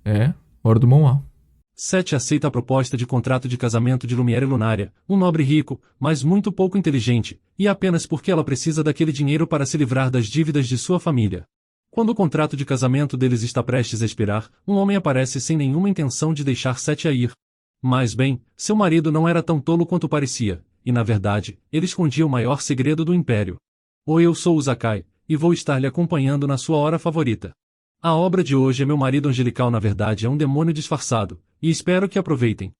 É, hora do Mão A. Sete aceita a proposta de contrato de casamento de Lumière e Lunária, um nobre rico, mas muito pouco inteligente, e apenas porque ela precisa daquele dinheiro para se livrar das dívidas de sua família. Quando o contrato de casamento deles está prestes a expirar, um homem aparece sem nenhuma intenção de deixar Sete a ir. Mas bem, seu marido não era tão tolo quanto parecia, e na verdade, ele escondia o maior segredo do império. Eu sou o Zakai, e vou estar lhe acompanhando na sua hora favorita. A obra de hoje é meu marido angelical, na verdade é um demônio disfarçado, e espero que aproveitem.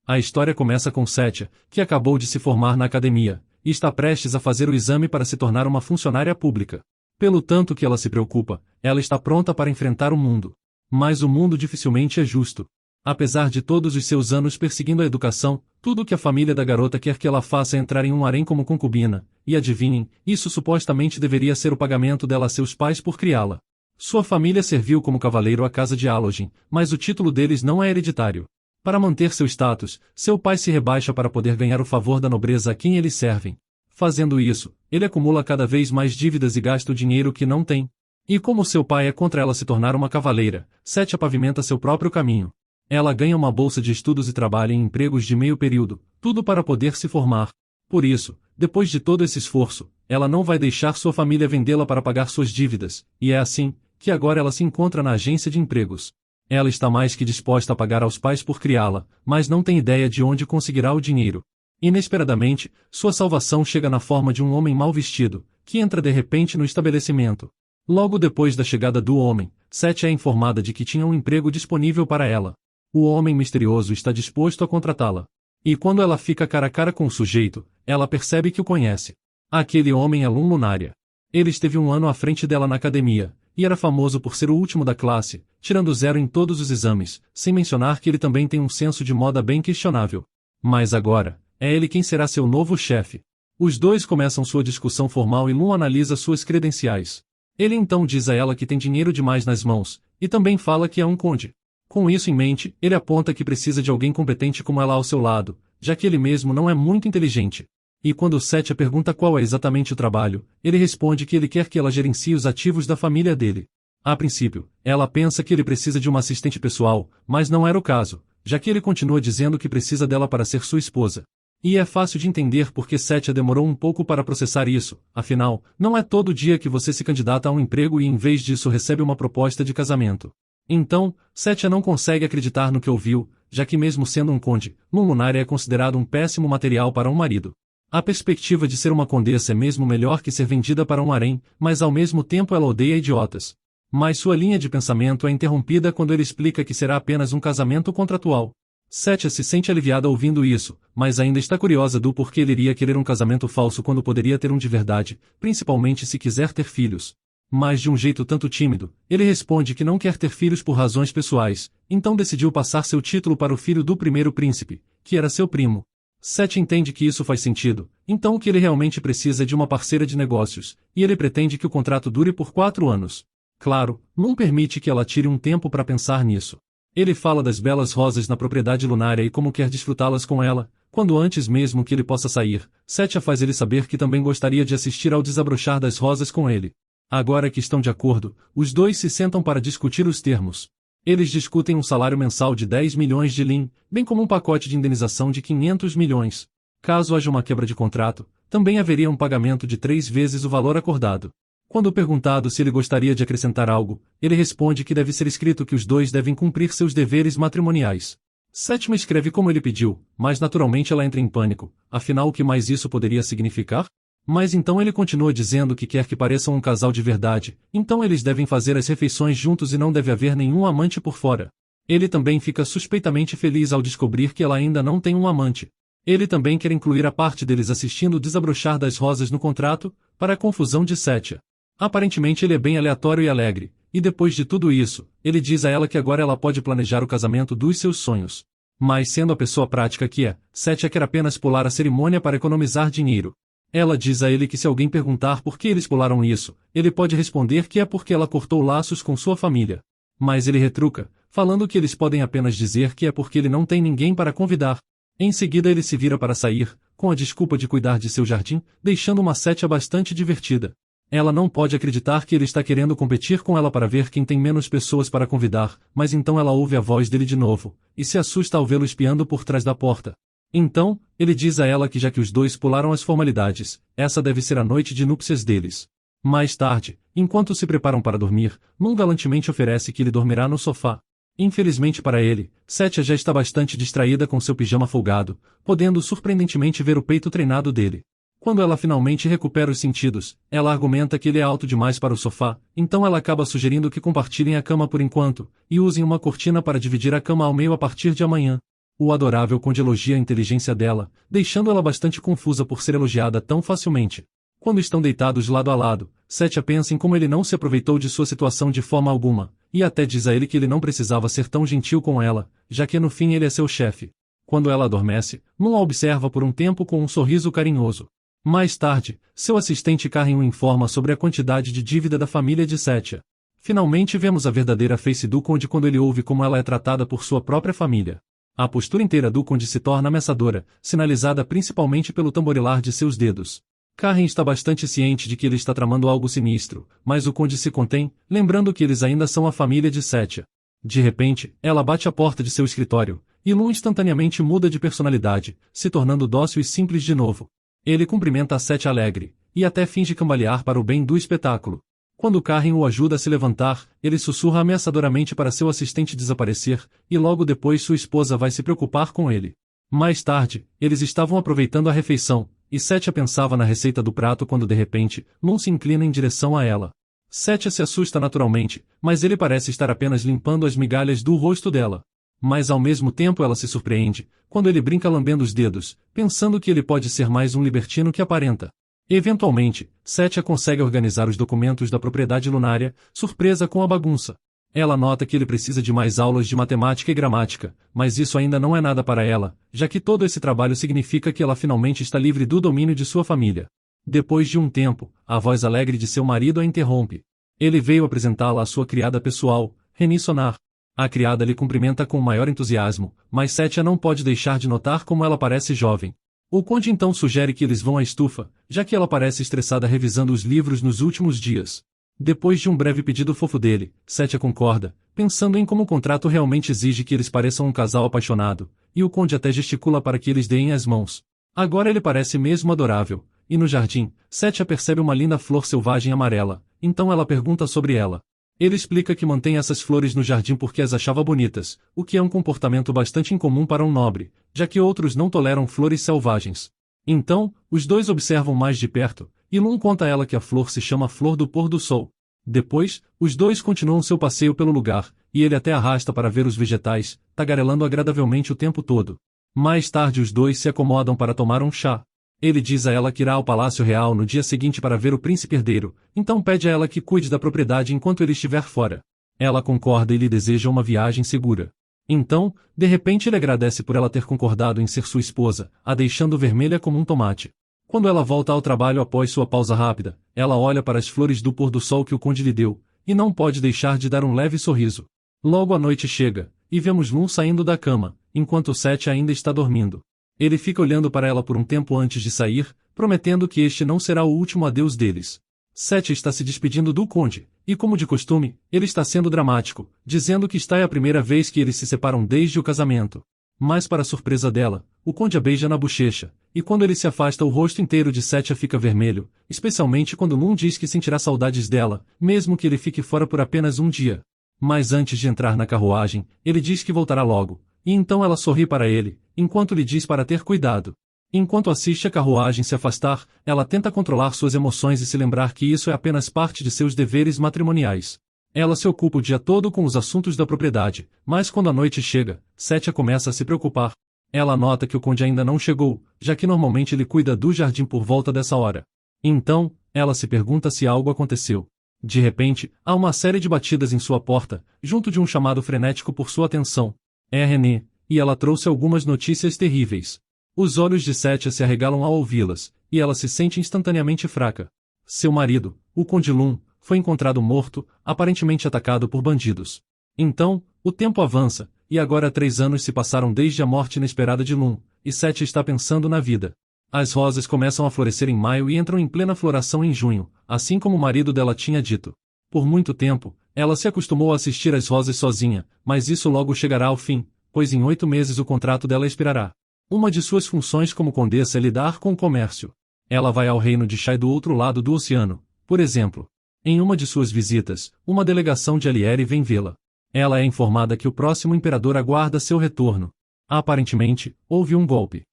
A história começa com Setia, que acabou de se formar na academia, e está prestes a fazer o exame para se tornar uma funcionária pública. Pelo tanto que ela se preocupa, ela está pronta para enfrentar o mundo. Mas o mundo dificilmente é justo. Apesar de todos os seus anos perseguindo a educação, tudo o que a família da garota quer que ela faça é entrar em um harém como concubina, e adivinhem, isso supostamente deveria ser o pagamento dela a seus pais por criá-la. Sua família serviu como cavaleiro à casa de Alogin, mas o título deles não é hereditário. Para manter seu status, seu pai se rebaixa para poder ganhar o favor da nobreza a quem eles servem. Fazendo isso, ele acumula cada vez mais dívidas e gasta o dinheiro que não tem. E como seu pai é contra ela se tornar uma cavaleira, Setia pavimenta seu próprio caminho. Ela ganha uma bolsa de estudos e trabalha em empregos de meio período, tudo para poder se formar. Por isso, depois de todo esse esforço, ela não vai deixar sua família vendê-la para pagar suas dívidas, e é assim que agora ela se encontra na agência de empregos. Ela está mais que disposta a pagar aos pais por criá-la, mas não tem ideia de onde conseguirá o dinheiro. Inesperadamente, sua salvação chega na forma de um homem mal vestido, que entra de repente no estabelecimento. Logo depois da chegada do homem, Setia é informada de que tinha um emprego disponível para ela. O homem misterioso está disposto a contratá-la. E quando ela fica cara a cara com o sujeito, ela percebe que o conhece. Aquele homem é Lun Lunária. Ele esteve um ano à frente dela na academia, e era famoso por ser o último da classe, tirando 0 em todos os exames, sem mencionar que ele também tem um senso de moda bem questionável. Mas agora, é ele quem será seu novo chefe. Os dois começam sua discussão formal e Lun analisa suas credenciais. Ele então diz a ela que tem dinheiro demais nas mãos, e também fala que é um conde. Com isso em mente, ele aponta que precisa de alguém competente como ela ao seu lado, já que ele mesmo não é muito inteligente. E quando Setia pergunta qual é exatamente o trabalho, ele responde que ele quer que ela gerencie os ativos da família dele. A princípio, ela pensa que ele precisa de uma assistente pessoal, mas não era o caso, já que ele continua dizendo que precisa dela para ser sua esposa. E é fácil de entender porque Setia demorou um pouco para processar isso, afinal, não é todo dia que você se candidata a um emprego e em vez disso recebe uma proposta de casamento. Então, Setia não consegue acreditar no que ouviu, já que mesmo sendo um conde, Lun Lunária é considerado um péssimo material para um marido. A perspectiva de ser uma condessa é mesmo melhor que ser vendida para um harém, mas ao mesmo tempo ela odeia idiotas. Mas sua linha de pensamento é interrompida quando ele explica que será apenas um casamento contratual. Setia se sente aliviada ouvindo isso, mas ainda está curiosa do porquê ele iria querer um casamento falso quando poderia ter um de verdade, principalmente se quiser ter filhos. Mas de um jeito tanto tímido, ele responde que não quer ter filhos por razões pessoais, então decidiu passar seu título para o filho do primeiro príncipe, que era seu primo. Setia entende que isso faz sentido, então o que ele realmente precisa é de uma parceira de negócios, e ele pretende que o contrato dure por 4 anos. Claro, não permite que ela tire um tempo para pensar nisso. Ele fala das belas rosas na propriedade lunária e como quer desfrutá-las com ela, quando antes mesmo que ele possa sair, Setia faz ele saber que também gostaria de assistir ao desabrochar das rosas com ele. Agora que estão de acordo, os dois se sentam para discutir os termos. Eles discutem um salário mensal de 10 milhões de lin, bem como um pacote de indenização de 500 milhões. Caso haja uma quebra de contrato, também haveria um pagamento de 3 vezes o valor acordado. Quando perguntado se ele gostaria de acrescentar algo, ele responde que deve ser escrito que os dois devem cumprir seus deveres matrimoniais. Sétima escreve como ele pediu, mas naturalmente ela entra em pânico, afinal o que mais isso poderia significar? Mas então ele continua dizendo que quer que pareçam um casal de verdade, então eles devem fazer as refeições juntos e não deve haver nenhum amante por fora. Ele também fica suspeitamente feliz ao descobrir que ela ainda não tem um amante. Ele também quer incluir a parte deles assistindo o desabrochar das rosas no contrato, para a confusão de Setia. Aparentemente ele é bem aleatório e alegre, e depois de tudo isso, ele diz a ela que agora ela pode planejar o casamento dos seus sonhos. Mas sendo a pessoa prática que é, Setia quer apenas pular a cerimônia para economizar dinheiro. Ela diz a ele que se alguém perguntar por que eles pularam isso, ele pode responder que é porque ela cortou laços com sua família. Mas ele retruca, falando que eles podem apenas dizer que é porque ele não tem ninguém para convidar. Em seguida ele se vira para sair, com a desculpa de cuidar de seu jardim, deixando uma Setia bastante divertida. Ela não pode acreditar que ele está querendo competir com ela para ver quem tem menos pessoas para convidar, mas então ela ouve a voz dele de novo, e se assusta ao vê-lo espiando por trás da porta. Então, ele diz a ela que já que os dois pularam as formalidades, essa deve ser a noite de núpcias deles. Mais tarde, enquanto se preparam para dormir, Moon galantemente oferece que ele dormirá no sofá. Infelizmente para ele, Satya já está bastante distraída com seu pijama folgado, podendo surpreendentemente ver o peito treinado dele. Quando ela finalmente recupera os sentidos, ela argumenta que ele é alto demais para o sofá, então ela acaba sugerindo que compartilhem a cama por enquanto, e usem uma cortina para dividir a cama ao meio a partir de amanhã. O adorável conde elogia a inteligência dela, deixando ela bastante confusa por ser elogiada tão facilmente. Quando estão deitados lado a lado, Satya pensa em como ele não se aproveitou de sua situação de forma alguma, e até diz a ele que ele não precisava ser tão gentil com ela, já que no fim ele é seu chefe. Quando ela adormece, Moon a observa por um tempo com um sorriso carinhoso. Mais tarde, seu assistente Karen o informa sobre a quantidade de dívida da família de Satya. Finalmente vemos a verdadeira face do conde quando ele ouve como ela é tratada por sua própria família. A postura inteira do conde se torna ameaçadora, sinalizada principalmente pelo tamborilar de seus dedos. Karen está bastante ciente de que ele está tramando algo sinistro, mas o conde se contém, lembrando que eles ainda são a família de Satya. De repente, ela bate a porta de seu escritório, e Moon instantaneamente muda de personalidade, se tornando dócil e simples de novo. Ele cumprimenta a Satya alegre, e até finge cambalear para o bem do espetáculo. Quando Karen o ajuda a se levantar, ele sussurra ameaçadoramente para seu assistente desaparecer, e logo depois sua esposa vai se preocupar com ele. Mais tarde, eles estavam aproveitando a refeição, e Satya pensava na receita do prato quando de repente, Moon se inclina em direção a ela. Satya se assusta naturalmente, mas ele parece estar apenas limpando as migalhas do rosto dela. Mas ao mesmo tempo ela se surpreende, quando ele brinca lambendo os dedos, pensando que ele pode ser mais um libertino que aparenta. Eventualmente, Satya consegue organizar os documentos da propriedade lunária, surpresa com a bagunça. Ela nota que ele precisa de mais aulas de matemática e gramática, mas isso ainda não é nada para ela, já que todo esse trabalho significa que ela finalmente está livre do domínio de sua família. Depois de um tempo, a voz alegre de seu marido a interrompe. Ele veio apresentá-la à sua criada pessoal, Reni Sonar. A criada lhe cumprimenta com o maior entusiasmo, mas Satya não pode deixar de notar como ela parece jovem. O conde então sugere que eles vão à estufa, já que ela parece estressada revisando os livros nos últimos dias. Depois de um breve pedido fofo dele, Satya concorda, pensando em como o contrato realmente exige que eles pareçam um casal apaixonado, e o conde até gesticula para que eles deem as mãos. Agora ele parece mesmo adorável, e no jardim, Satya percebe uma linda flor selvagem amarela, então ela pergunta sobre ela. Ele explica que mantém essas flores no jardim porque as achava bonitas, o que é um comportamento bastante incomum para um nobre, já que outros não toleram flores selvagens. Então, os dois observam mais de perto, e Moon conta a ela que a flor se chama Flor do Pôr do Sol. Depois, os dois continuam seu passeio pelo lugar, e ele até arrasta para ver os vegetais, tagarelando agradavelmente o tempo todo. Mais tarde os dois se acomodam para tomar um chá. Ele diz a ela que irá ao Palácio Real no dia seguinte para ver o príncipe herdeiro, então pede a ela que cuide da propriedade enquanto ele estiver fora. Ela concorda e lhe deseja uma viagem segura. Então, de repente ele agradece por ela ter concordado em ser sua esposa, a deixando vermelha como um tomate. Quando ela volta ao trabalho após sua pausa rápida, ela olha para as flores do pôr do sol que o conde lhe deu, e não pode deixar de dar um leve sorriso. Logo a noite chega, e vemos Moon saindo da cama, enquanto Satya ainda está dormindo. Ele fica olhando para ela por um tempo antes de sair, prometendo que este não será o último adeus deles. Satya está se despedindo do conde, e como de costume, ele está sendo dramático, dizendo que esta é a primeira vez que eles se separam desde o casamento. Mas para surpresa dela, o conde a beija na bochecha, e quando ele se afasta o rosto inteiro de Satya fica vermelho, especialmente quando Moon diz que sentirá saudades dela, mesmo que ele fique fora por apenas um dia. Mas antes de entrar na carruagem, ele diz que voltará logo, e então ela sorri para ele, enquanto lhe diz para ter cuidado. Enquanto assiste a carruagem se afastar, ela tenta controlar suas emoções e se lembrar que isso é apenas parte de seus deveres matrimoniais. Ela se ocupa o dia todo com os assuntos da propriedade, mas quando a noite chega, Satya começa a se preocupar. Ela nota que o conde ainda não chegou, já que normalmente ele cuida do jardim por volta dessa hora. Então, ela se pergunta se algo aconteceu. De repente, há uma série de batidas em sua porta, junto de um chamado frenético por sua atenção. É René, e ela trouxe algumas notícias terríveis. Os olhos de Satya se arregalam ao ouvi-las, e ela se sente instantaneamente fraca. Seu marido, o Conde Lun, foi encontrado morto, aparentemente atacado por bandidos. Então, o tempo avança, e agora 3 anos se passaram desde a morte inesperada de Lun, e Satya está pensando na vida. As rosas começam a florescer em maio e entram em plena floração em junho, assim como o marido dela tinha dito. Por muito tempo, ela se acostumou a assistir às rosas sozinha, mas isso logo chegará ao fim, pois em 8 meses o contrato dela expirará. Uma de suas funções como condessa é lidar com o comércio. Ela vai ao reino de Shai do outro lado do oceano, por exemplo. Em uma de suas visitas, uma delegação de Alieri vem vê-la. Ela é informada que o próximo imperador aguarda seu retorno. Aparentemente, houve um golpe.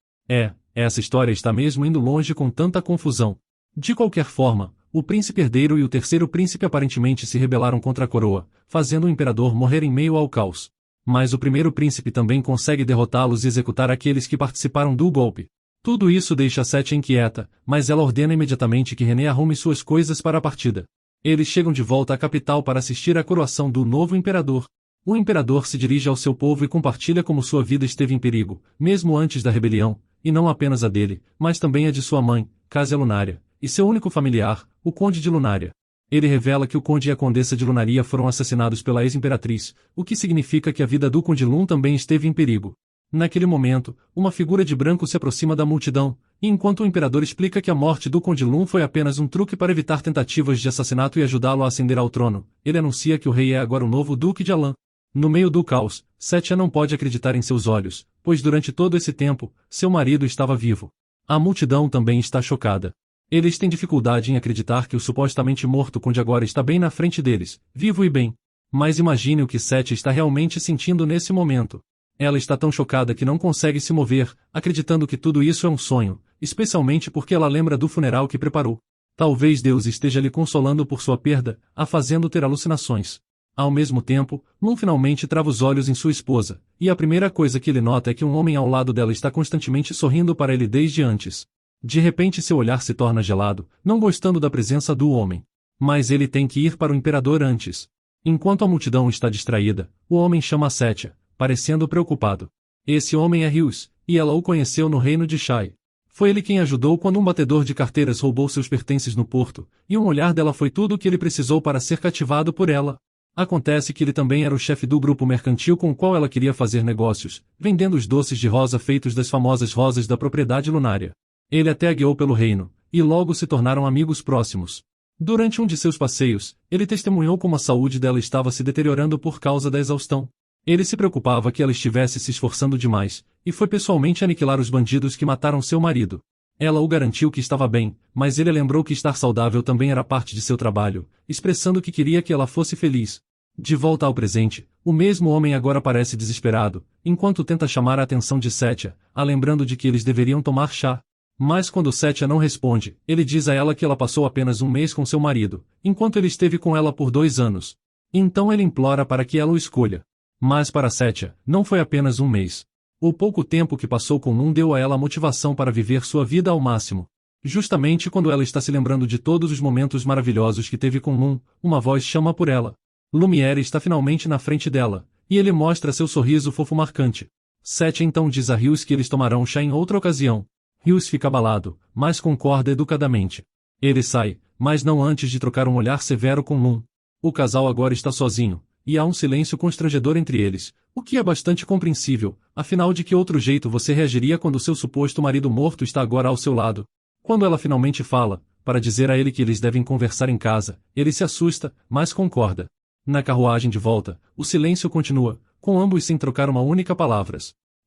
Essa história está mesmo indo longe com tanta confusão. De qualquer forma, o príncipe herdeiro e o terceiro príncipe aparentemente se rebelaram contra a coroa, fazendo o imperador morrer em meio ao caos. Mas o primeiro príncipe também consegue derrotá-los e executar aqueles que participaram do golpe. Tudo isso deixa Sete inquieta, mas ela ordena imediatamente que René arrume suas coisas para a partida. Eles chegam de volta à capital para assistir à coroação do novo imperador. O imperador se dirige ao seu povo e compartilha como sua vida esteve em perigo, mesmo antes da rebelião, e não apenas a dele, mas também a de sua mãe, Casia Lunária, e seu único familiar, o Conde de Lunária. Ele revela que o Conde e a Condessa de Lunaria foram assassinados pela ex-imperatriz, o que significa que a vida do Conde Lun também esteve em perigo. Naquele momento, uma figura de branco se aproxima da multidão, e enquanto o imperador explica que a morte do Conde Lun foi apenas um truque para evitar tentativas de assassinato e ajudá-lo a ascender ao trono, ele anuncia que o rei é agora o novo Duque de Alan. No meio do caos, Setia não pode acreditar em seus olhos, pois durante todo esse tempo, seu marido estava vivo. A multidão também está chocada. Eles têm dificuldade em acreditar que o supostamente morto Conde agora está bem na frente deles, vivo e bem. Mas imagine o que Setia está realmente sentindo nesse momento. Ela está tão chocada que não consegue se mover, acreditando que tudo isso é um sonho, especialmente porque ela lembra do funeral que preparou. Talvez Deus esteja lhe consolando por sua perda, a fazendo ter alucinações. Ao mesmo tempo, Lun finalmente trava os olhos em sua esposa, e a primeira coisa que ele nota é que um homem ao lado dela está constantemente sorrindo para ele desde antes. De repente seu olhar se torna gelado, não gostando da presença do homem. Mas ele tem que ir para o imperador antes. Enquanto a multidão está distraída, o homem chama Setia, parecendo preocupado. Esse homem é Rius, e ela o conheceu no reino de Shai. Foi ele quem ajudou quando um batedor de carteiras roubou seus pertences no porto, e um olhar dela foi tudo o que ele precisou para ser cativado por ela. Acontece que ele também era o chefe do grupo mercantil com o qual ela queria fazer negócios, vendendo os doces de rosa feitos das famosas rosas da propriedade lunária. Ele até a guiou pelo reino, e logo se tornaram amigos próximos. Durante um de seus passeios, ele testemunhou como a saúde dela estava se deteriorando por causa da exaustão. Ele se preocupava que ela estivesse se esforçando demais, e foi pessoalmente aniquilar os bandidos que mataram seu marido. Ela o garantiu que estava bem, mas ele lembrou que estar saudável também era parte de seu trabalho, expressando que queria que ela fosse feliz. De volta ao presente, o mesmo homem agora parece desesperado, enquanto tenta chamar a atenção de Setia, a lembrando de que eles deveriam tomar chá. Mas quando Setia não responde, ele diz a ela que ela passou apenas um mês com seu marido, enquanto ele esteve com ela por 2 anos. Então ele implora para que ela o escolha. Mas para Setia, não foi apenas um mês. O pouco tempo que passou com Lun deu a ela a motivação para viver sua vida ao máximo. Justamente quando ela está se lembrando de todos os momentos maravilhosos que teve com Lun, uma voz chama por ela. Lumiere está finalmente na frente dela, e ele mostra seu sorriso fofo marcante. Setia então diz a Rius que eles tomarão chá em outra ocasião. Rius fica abalado, mas concorda educadamente. Ele sai, mas não antes de trocar um olhar severo com Lun. O casal agora está sozinho, e há um silêncio constrangedor entre eles, o que é bastante compreensível, afinal de que outro jeito você reagiria quando seu suposto marido morto está agora ao seu lado? Quando ela finalmente fala, para dizer a ele que eles devem conversar em casa, ele se assusta, mas concorda. Na carruagem de volta, o silêncio continua, com ambos sem trocar uma única palavra.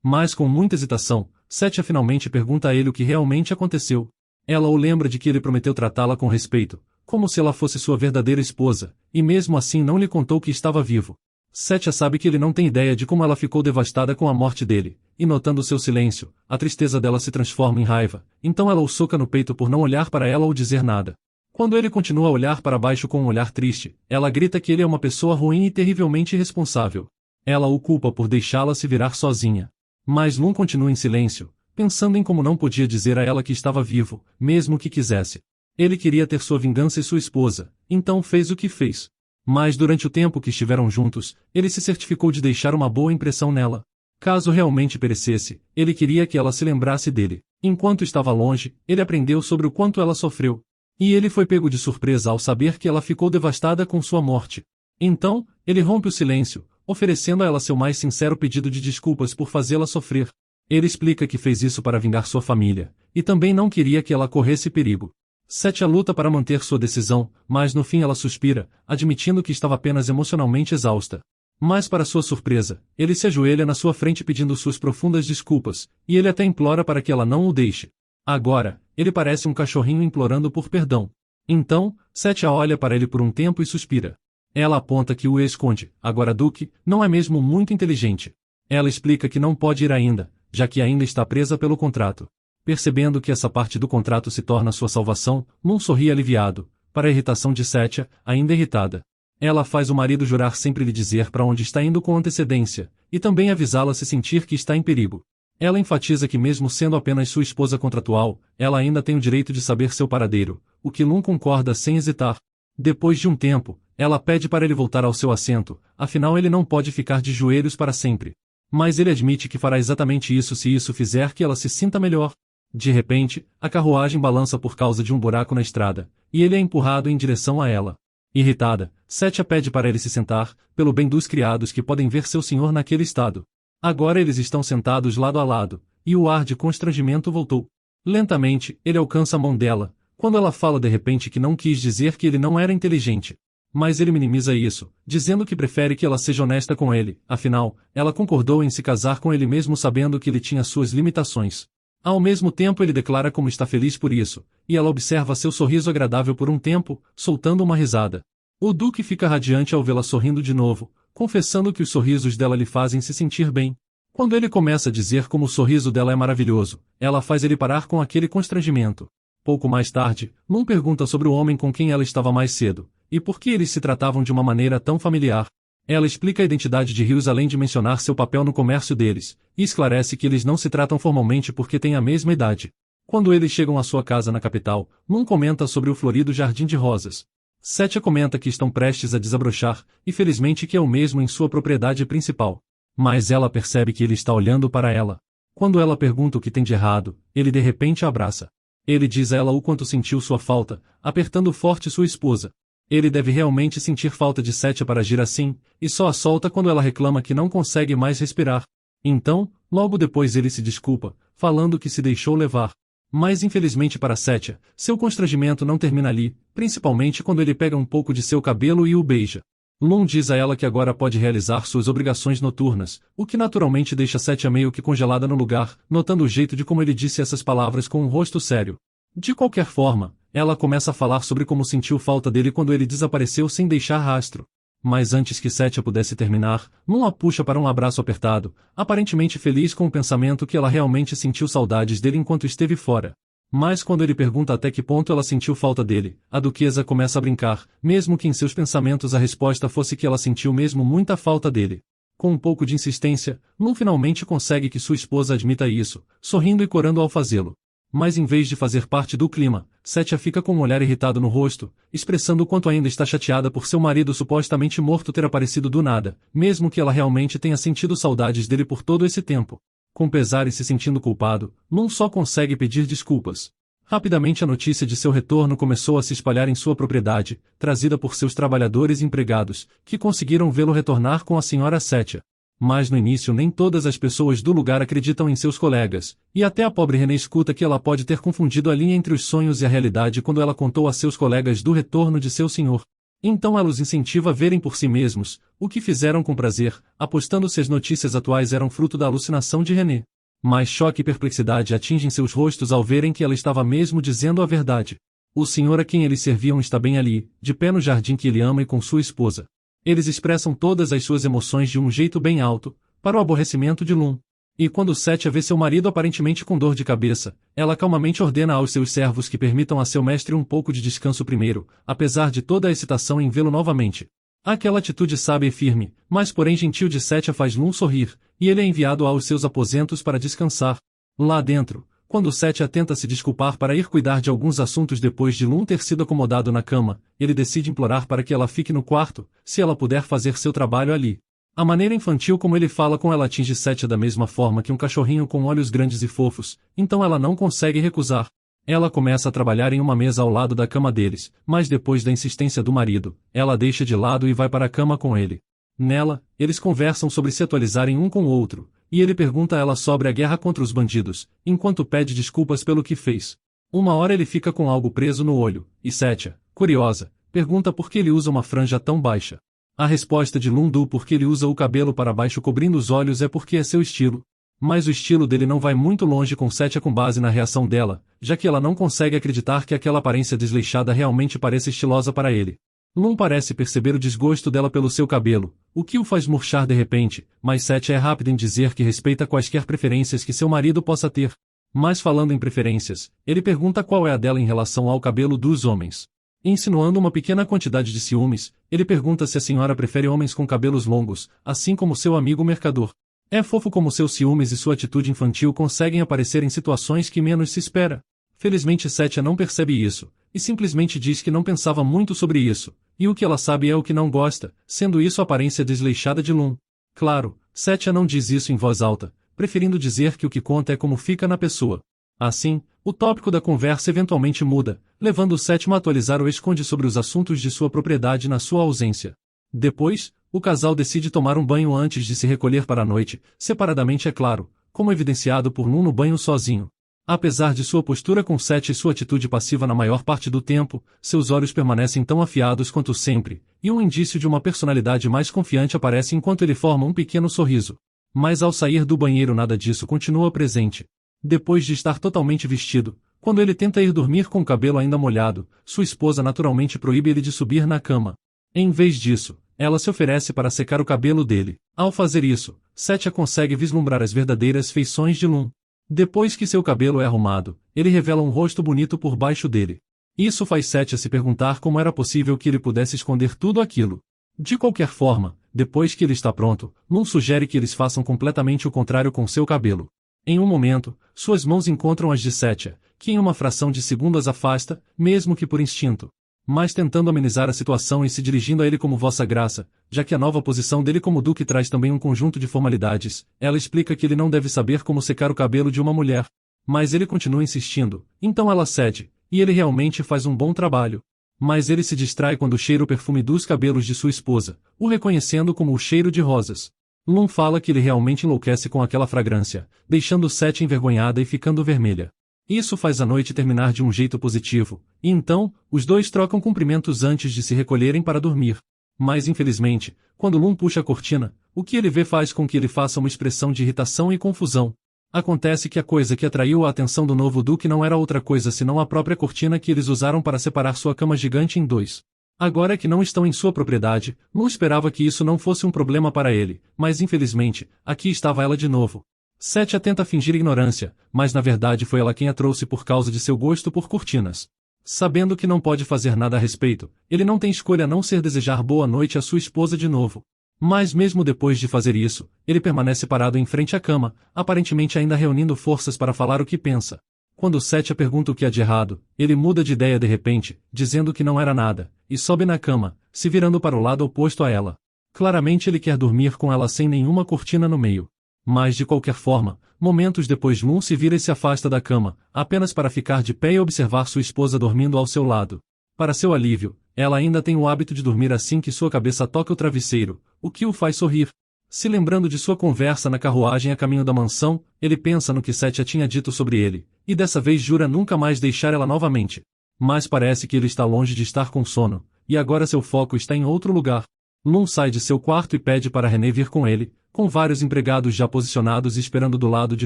Mas com muita hesitação, Setia finalmente pergunta a ele o que realmente aconteceu. Ela o lembra de que ele prometeu tratá-la com respeito, como se ela fosse sua verdadeira esposa, e mesmo assim não lhe contou que estava vivo. Setia sabe que ele não tem ideia de como ela ficou devastada com a morte dele, e notando seu silêncio, a tristeza dela se transforma em raiva, então ela o soca no peito por não olhar para ela ou dizer nada. Quando ele continua a olhar para baixo com um olhar triste, ela grita que ele é uma pessoa ruim e terrivelmente irresponsável. Ela o culpa por deixá-la se virar sozinha. Mas Lun continua em silêncio, pensando em como não podia dizer a ela que estava vivo, mesmo que quisesse. Ele queria ter sua vingança e sua esposa, então fez o que fez. Mas durante o tempo que estiveram juntos, ele se certificou de deixar uma boa impressão nela. Caso realmente perecesse, ele queria que ela se lembrasse dele. Enquanto estava longe, ele aprendeu sobre o quanto ela sofreu. E ele foi pego de surpresa ao saber que ela ficou devastada com sua morte. Então, ele rompe o silêncio, oferecendo a ela seu mais sincero pedido de desculpas por fazê-la sofrer. Ele explica que fez isso para vingar sua família, e também não queria que ela corresse perigo. Setia luta para manter sua decisão, mas no fim ela suspira, admitindo que estava apenas emocionalmente exausta. Mas para sua surpresa, ele se ajoelha na sua frente pedindo suas profundas desculpas, e ele até implora para que ela não o deixe. Agora, ele parece um cachorrinho implorando por perdão. Então, Setia olha para ele por um tempo e suspira. Ela aponta que o ex-conde, agora duque, não é mesmo muito inteligente. Ela explica que não pode ir ainda, já que ainda está presa pelo contrato. Percebendo que essa parte do contrato se torna sua salvação, Moon sorri aliviado, para a irritação de Setia, ainda irritada. Ela faz o marido jurar sempre lhe dizer para onde está indo com antecedência, e também avisá-la se sentir que está em perigo. Ela enfatiza que mesmo sendo apenas sua esposa contratual, ela ainda tem o direito de saber seu paradeiro, o que Moon concorda sem hesitar. Depois de um tempo, ela pede para ele voltar ao seu assento, afinal ele não pode ficar de joelhos para sempre. Mas ele admite que fará exatamente isso se isso fizer que ela se sinta melhor. De repente, a carruagem balança por causa de um buraco na estrada, e ele é empurrado em direção a ela. Irritada, Setia pede para ele se sentar, pelo bem dos criados que podem ver seu senhor naquele estado. Agora eles estão sentados lado a lado, e o ar de constrangimento voltou. Lentamente, ele alcança a mão dela, quando ela fala de repente que não quis dizer que ele não era inteligente. Mas ele minimiza isso, dizendo que prefere que ela seja honesta com ele, afinal, ela concordou em se casar com ele mesmo sabendo que ele tinha suas limitações. Ao mesmo tempo ele declara como está feliz por isso, e ela observa seu sorriso agradável por um tempo, soltando uma risada. O duque fica radiante ao vê-la sorrindo de novo, confessando que os sorrisos dela lhe fazem se sentir bem. Quando ele começa a dizer como o sorriso dela é maravilhoso, ela faz ele parar com aquele constrangimento. Pouco mais tarde, Moon pergunta sobre o homem com quem ela estava mais cedo, e por que eles se tratavam de uma maneira tão familiar. Ela explica a identidade de Rios além de mencionar seu papel no comércio deles, e esclarece que eles não se tratam formalmente porque têm a mesma idade. Quando eles chegam à sua casa na capital, Moon comenta sobre o florido jardim de rosas. Setia comenta que estão prestes a desabrochar, e felizmente que é o mesmo em sua propriedade principal. Mas ela percebe que ele está olhando para ela. Quando ela pergunta o que tem de errado, ele de repente a abraça. Ele diz a ela o quanto sentiu sua falta, apertando forte sua esposa. Ele deve realmente sentir falta de Setia para agir assim, e só a solta quando ela reclama que não consegue mais respirar. Então, logo depois ele se desculpa, falando que se deixou levar. Mas infelizmente para Setia, seu constrangimento não termina ali, principalmente quando ele pega um pouco de seu cabelo e o beija. Moon diz a ela que agora pode realizar suas obrigações noturnas, o que naturalmente deixa Setia meio que congelada no lugar, notando o jeito de como ele disse essas palavras com um rosto sério. De qualquer forma, ela começa a falar sobre como sentiu falta dele quando ele desapareceu sem deixar rastro. Mas antes que Setia pudesse terminar, Moon a puxa para um abraço apertado, aparentemente feliz com o pensamento que ela realmente sentiu saudades dele enquanto esteve fora. Mas quando ele pergunta até que ponto ela sentiu falta dele, a duquesa começa a brincar, mesmo que em seus pensamentos a resposta fosse que ela sentiu mesmo muita falta dele. Com um pouco de insistência, Moon finalmente consegue que sua esposa admita isso, sorrindo e corando ao fazê-lo. Mas em vez de fazer parte do clima, Setia fica com um olhar irritado no rosto, expressando o quanto ainda está chateada por seu marido supostamente morto ter aparecido do nada, mesmo que ela realmente tenha sentido saudades dele por todo esse tempo. Com pesar e se sentindo culpado, Moon só consegue pedir desculpas. Rapidamente a notícia de seu retorno começou a se espalhar em sua propriedade, trazida por seus trabalhadores e empregados, que conseguiram vê-lo retornar com a senhora Setia. Mas no início nem todas as pessoas do lugar acreditam em seus colegas, e até a pobre René escuta que ela pode ter confundido a linha entre os sonhos e a realidade quando ela contou a seus colegas do retorno de seu senhor. Então ela os incentiva a verem por si mesmos, o que fizeram com prazer, apostando se as notícias atuais eram fruto da alucinação de René. Mas choque e perplexidade atingem seus rostos ao verem que ela estava mesmo dizendo a verdade. O senhor a quem eles serviam está bem ali, de pé no jardim que ele ama e com sua esposa. Eles expressam todas as suas emoções de um jeito bem alto, para o aborrecimento de Lum. E quando Setia vê seu marido aparentemente com dor de cabeça, ela calmamente ordena aos seus servos que permitam a seu mestre um pouco de descanso primeiro, apesar de toda a excitação em vê-lo novamente. Aquela atitude sábia e firme, mas porém gentil de Setia faz Lum sorrir, e ele é enviado aos seus aposentos para descansar. Lá dentro, quando Setia tenta se desculpar para ir cuidar de alguns assuntos depois de Lum ter sido acomodado na cama, ele decide implorar para que ela fique no quarto, se ela puder fazer seu trabalho ali. A maneira infantil como ele fala com ela atinge Setia da mesma forma que um cachorrinho com olhos grandes e fofos, então ela não consegue recusar. Ela começa a trabalhar em uma mesa ao lado da cama deles, mas depois da insistência do marido, ela deixa de lado e vai para a cama com ele. Nela, eles conversam sobre se atualizarem um com o outro, e ele pergunta a ela sobre a guerra contra os bandidos, enquanto pede desculpas pelo que fez. Uma hora ele fica com algo preso no olho, e Satya, curiosa, pergunta por que ele usa uma franja tão baixa. A resposta de Lundu porque ele usa o cabelo para baixo cobrindo os olhos é porque é seu estilo. Mas o estilo dele não vai muito longe com Satya com base na reação dela, já que ela não consegue acreditar que aquela aparência desleixada realmente pareça estilosa para ele. Lun parece perceber o desgosto dela pelo seu cabelo, o que o faz murchar de repente, mas Satya é rápida em dizer que respeita quaisquer preferências que seu marido possa ter. Mas falando em preferências, ele pergunta qual é a dela em relação ao cabelo dos homens. Insinuando uma pequena quantidade de ciúmes, ele pergunta se a senhora prefere homens com cabelos longos, assim como seu amigo mercador. É fofo como seus ciúmes e sua atitude infantil conseguem aparecer em situações que menos se espera. Felizmente Satya não percebe isso, e simplesmente diz que não pensava muito sobre isso, e o que ela sabe é o que não gosta, sendo isso a aparência desleixada de Lun. Claro, Satya não diz isso em voz alta, preferindo dizer que o que conta é como fica na pessoa. Assim, o tópico da conversa eventualmente muda, levando o sétimo a atualizar o esconde sobre os assuntos de sua propriedade na sua ausência. Depois, o casal decide tomar um banho antes de se recolher para a noite, separadamente é claro, como evidenciado por Lun no banho sozinho. Apesar de sua postura com Seth e sua atitude passiva na maior parte do tempo, seus olhos permanecem tão afiados quanto sempre, e um indício de uma personalidade mais confiante aparece enquanto ele forma um pequeno sorriso. Mas ao sair do banheiro nada disso continua presente. Depois de estar totalmente vestido, quando ele tenta ir dormir com o cabelo ainda molhado, sua esposa naturalmente proíbe ele de subir na cama. Em vez disso, ela se oferece para secar o cabelo dele. Ao fazer isso, Satya consegue vislumbrar as verdadeiras feições de Lun. Depois que seu cabelo é arrumado, ele revela um rosto bonito por baixo dele. Isso faz Satya se perguntar como era possível que ele pudesse esconder tudo aquilo. De qualquer forma, depois que ele está pronto, Lun sugere que eles façam completamente o contrário com seu cabelo. Em um momento, suas mãos encontram as de Satya, que em uma fração de segundo as afasta, mesmo que por instinto. Mas tentando amenizar a situação e se dirigindo a ele como Vossa Graça, já que a nova posição dele como duque traz também um conjunto de formalidades, ela explica que ele não deve saber como secar o cabelo de uma mulher. Mas ele continua insistindo, então ela cede, e ele realmente faz um bom trabalho. Mas ele se distrai quando cheira o perfume dos cabelos de sua esposa, o reconhecendo como o cheiro de rosas. Lun fala que ele realmente enlouquece com aquela fragrância, deixando Satya envergonhada e ficando vermelha. Isso faz a noite terminar de um jeito positivo, e então, os dois trocam cumprimentos antes de se recolherem para dormir. Mas infelizmente, quando Lun puxa a cortina, o que ele vê faz com que ele faça uma expressão de irritação e confusão. Acontece que a coisa que atraiu a atenção do novo duque não era outra coisa senão a própria cortina que eles usaram para separar sua cama gigante em dois. Agora que não estão em sua propriedade, Lun esperava que isso não fosse um problema para ele, mas infelizmente, aqui estava ela de novo. Satya tenta fingir ignorância, mas na verdade foi ela quem a trouxe por causa de seu gosto por cortinas. Sabendo que não pode fazer nada a respeito, ele não tem escolha a não ser desejar boa noite à sua esposa de novo. Mas mesmo depois de fazer isso, ele permanece parado em frente à cama, aparentemente ainda reunindo forças para falar o que pensa. Quando Satya pergunta o que há de errado, ele muda de ideia de repente, dizendo que não era nada, e sobe na cama, se virando para o lado oposto a ela. Claramente ele quer dormir com ela sem nenhuma cortina no meio. Mas de qualquer forma, momentos depois Lun se vira e se afasta da cama, apenas para ficar de pé e observar sua esposa dormindo ao seu lado. Para seu alívio, ela ainda tem o hábito de dormir assim que sua cabeça toca o travesseiro, o que o faz sorrir. Se lembrando de sua conversa na carruagem a caminho da mansão, ele pensa no que Satya tinha dito sobre ele, e dessa vez jura nunca mais deixar ela novamente. Mas parece que ele está longe de estar com sono, e agora seu foco está em outro lugar. Lun sai de seu quarto e pede para René vir com ele, com vários empregados já posicionados e esperando do lado de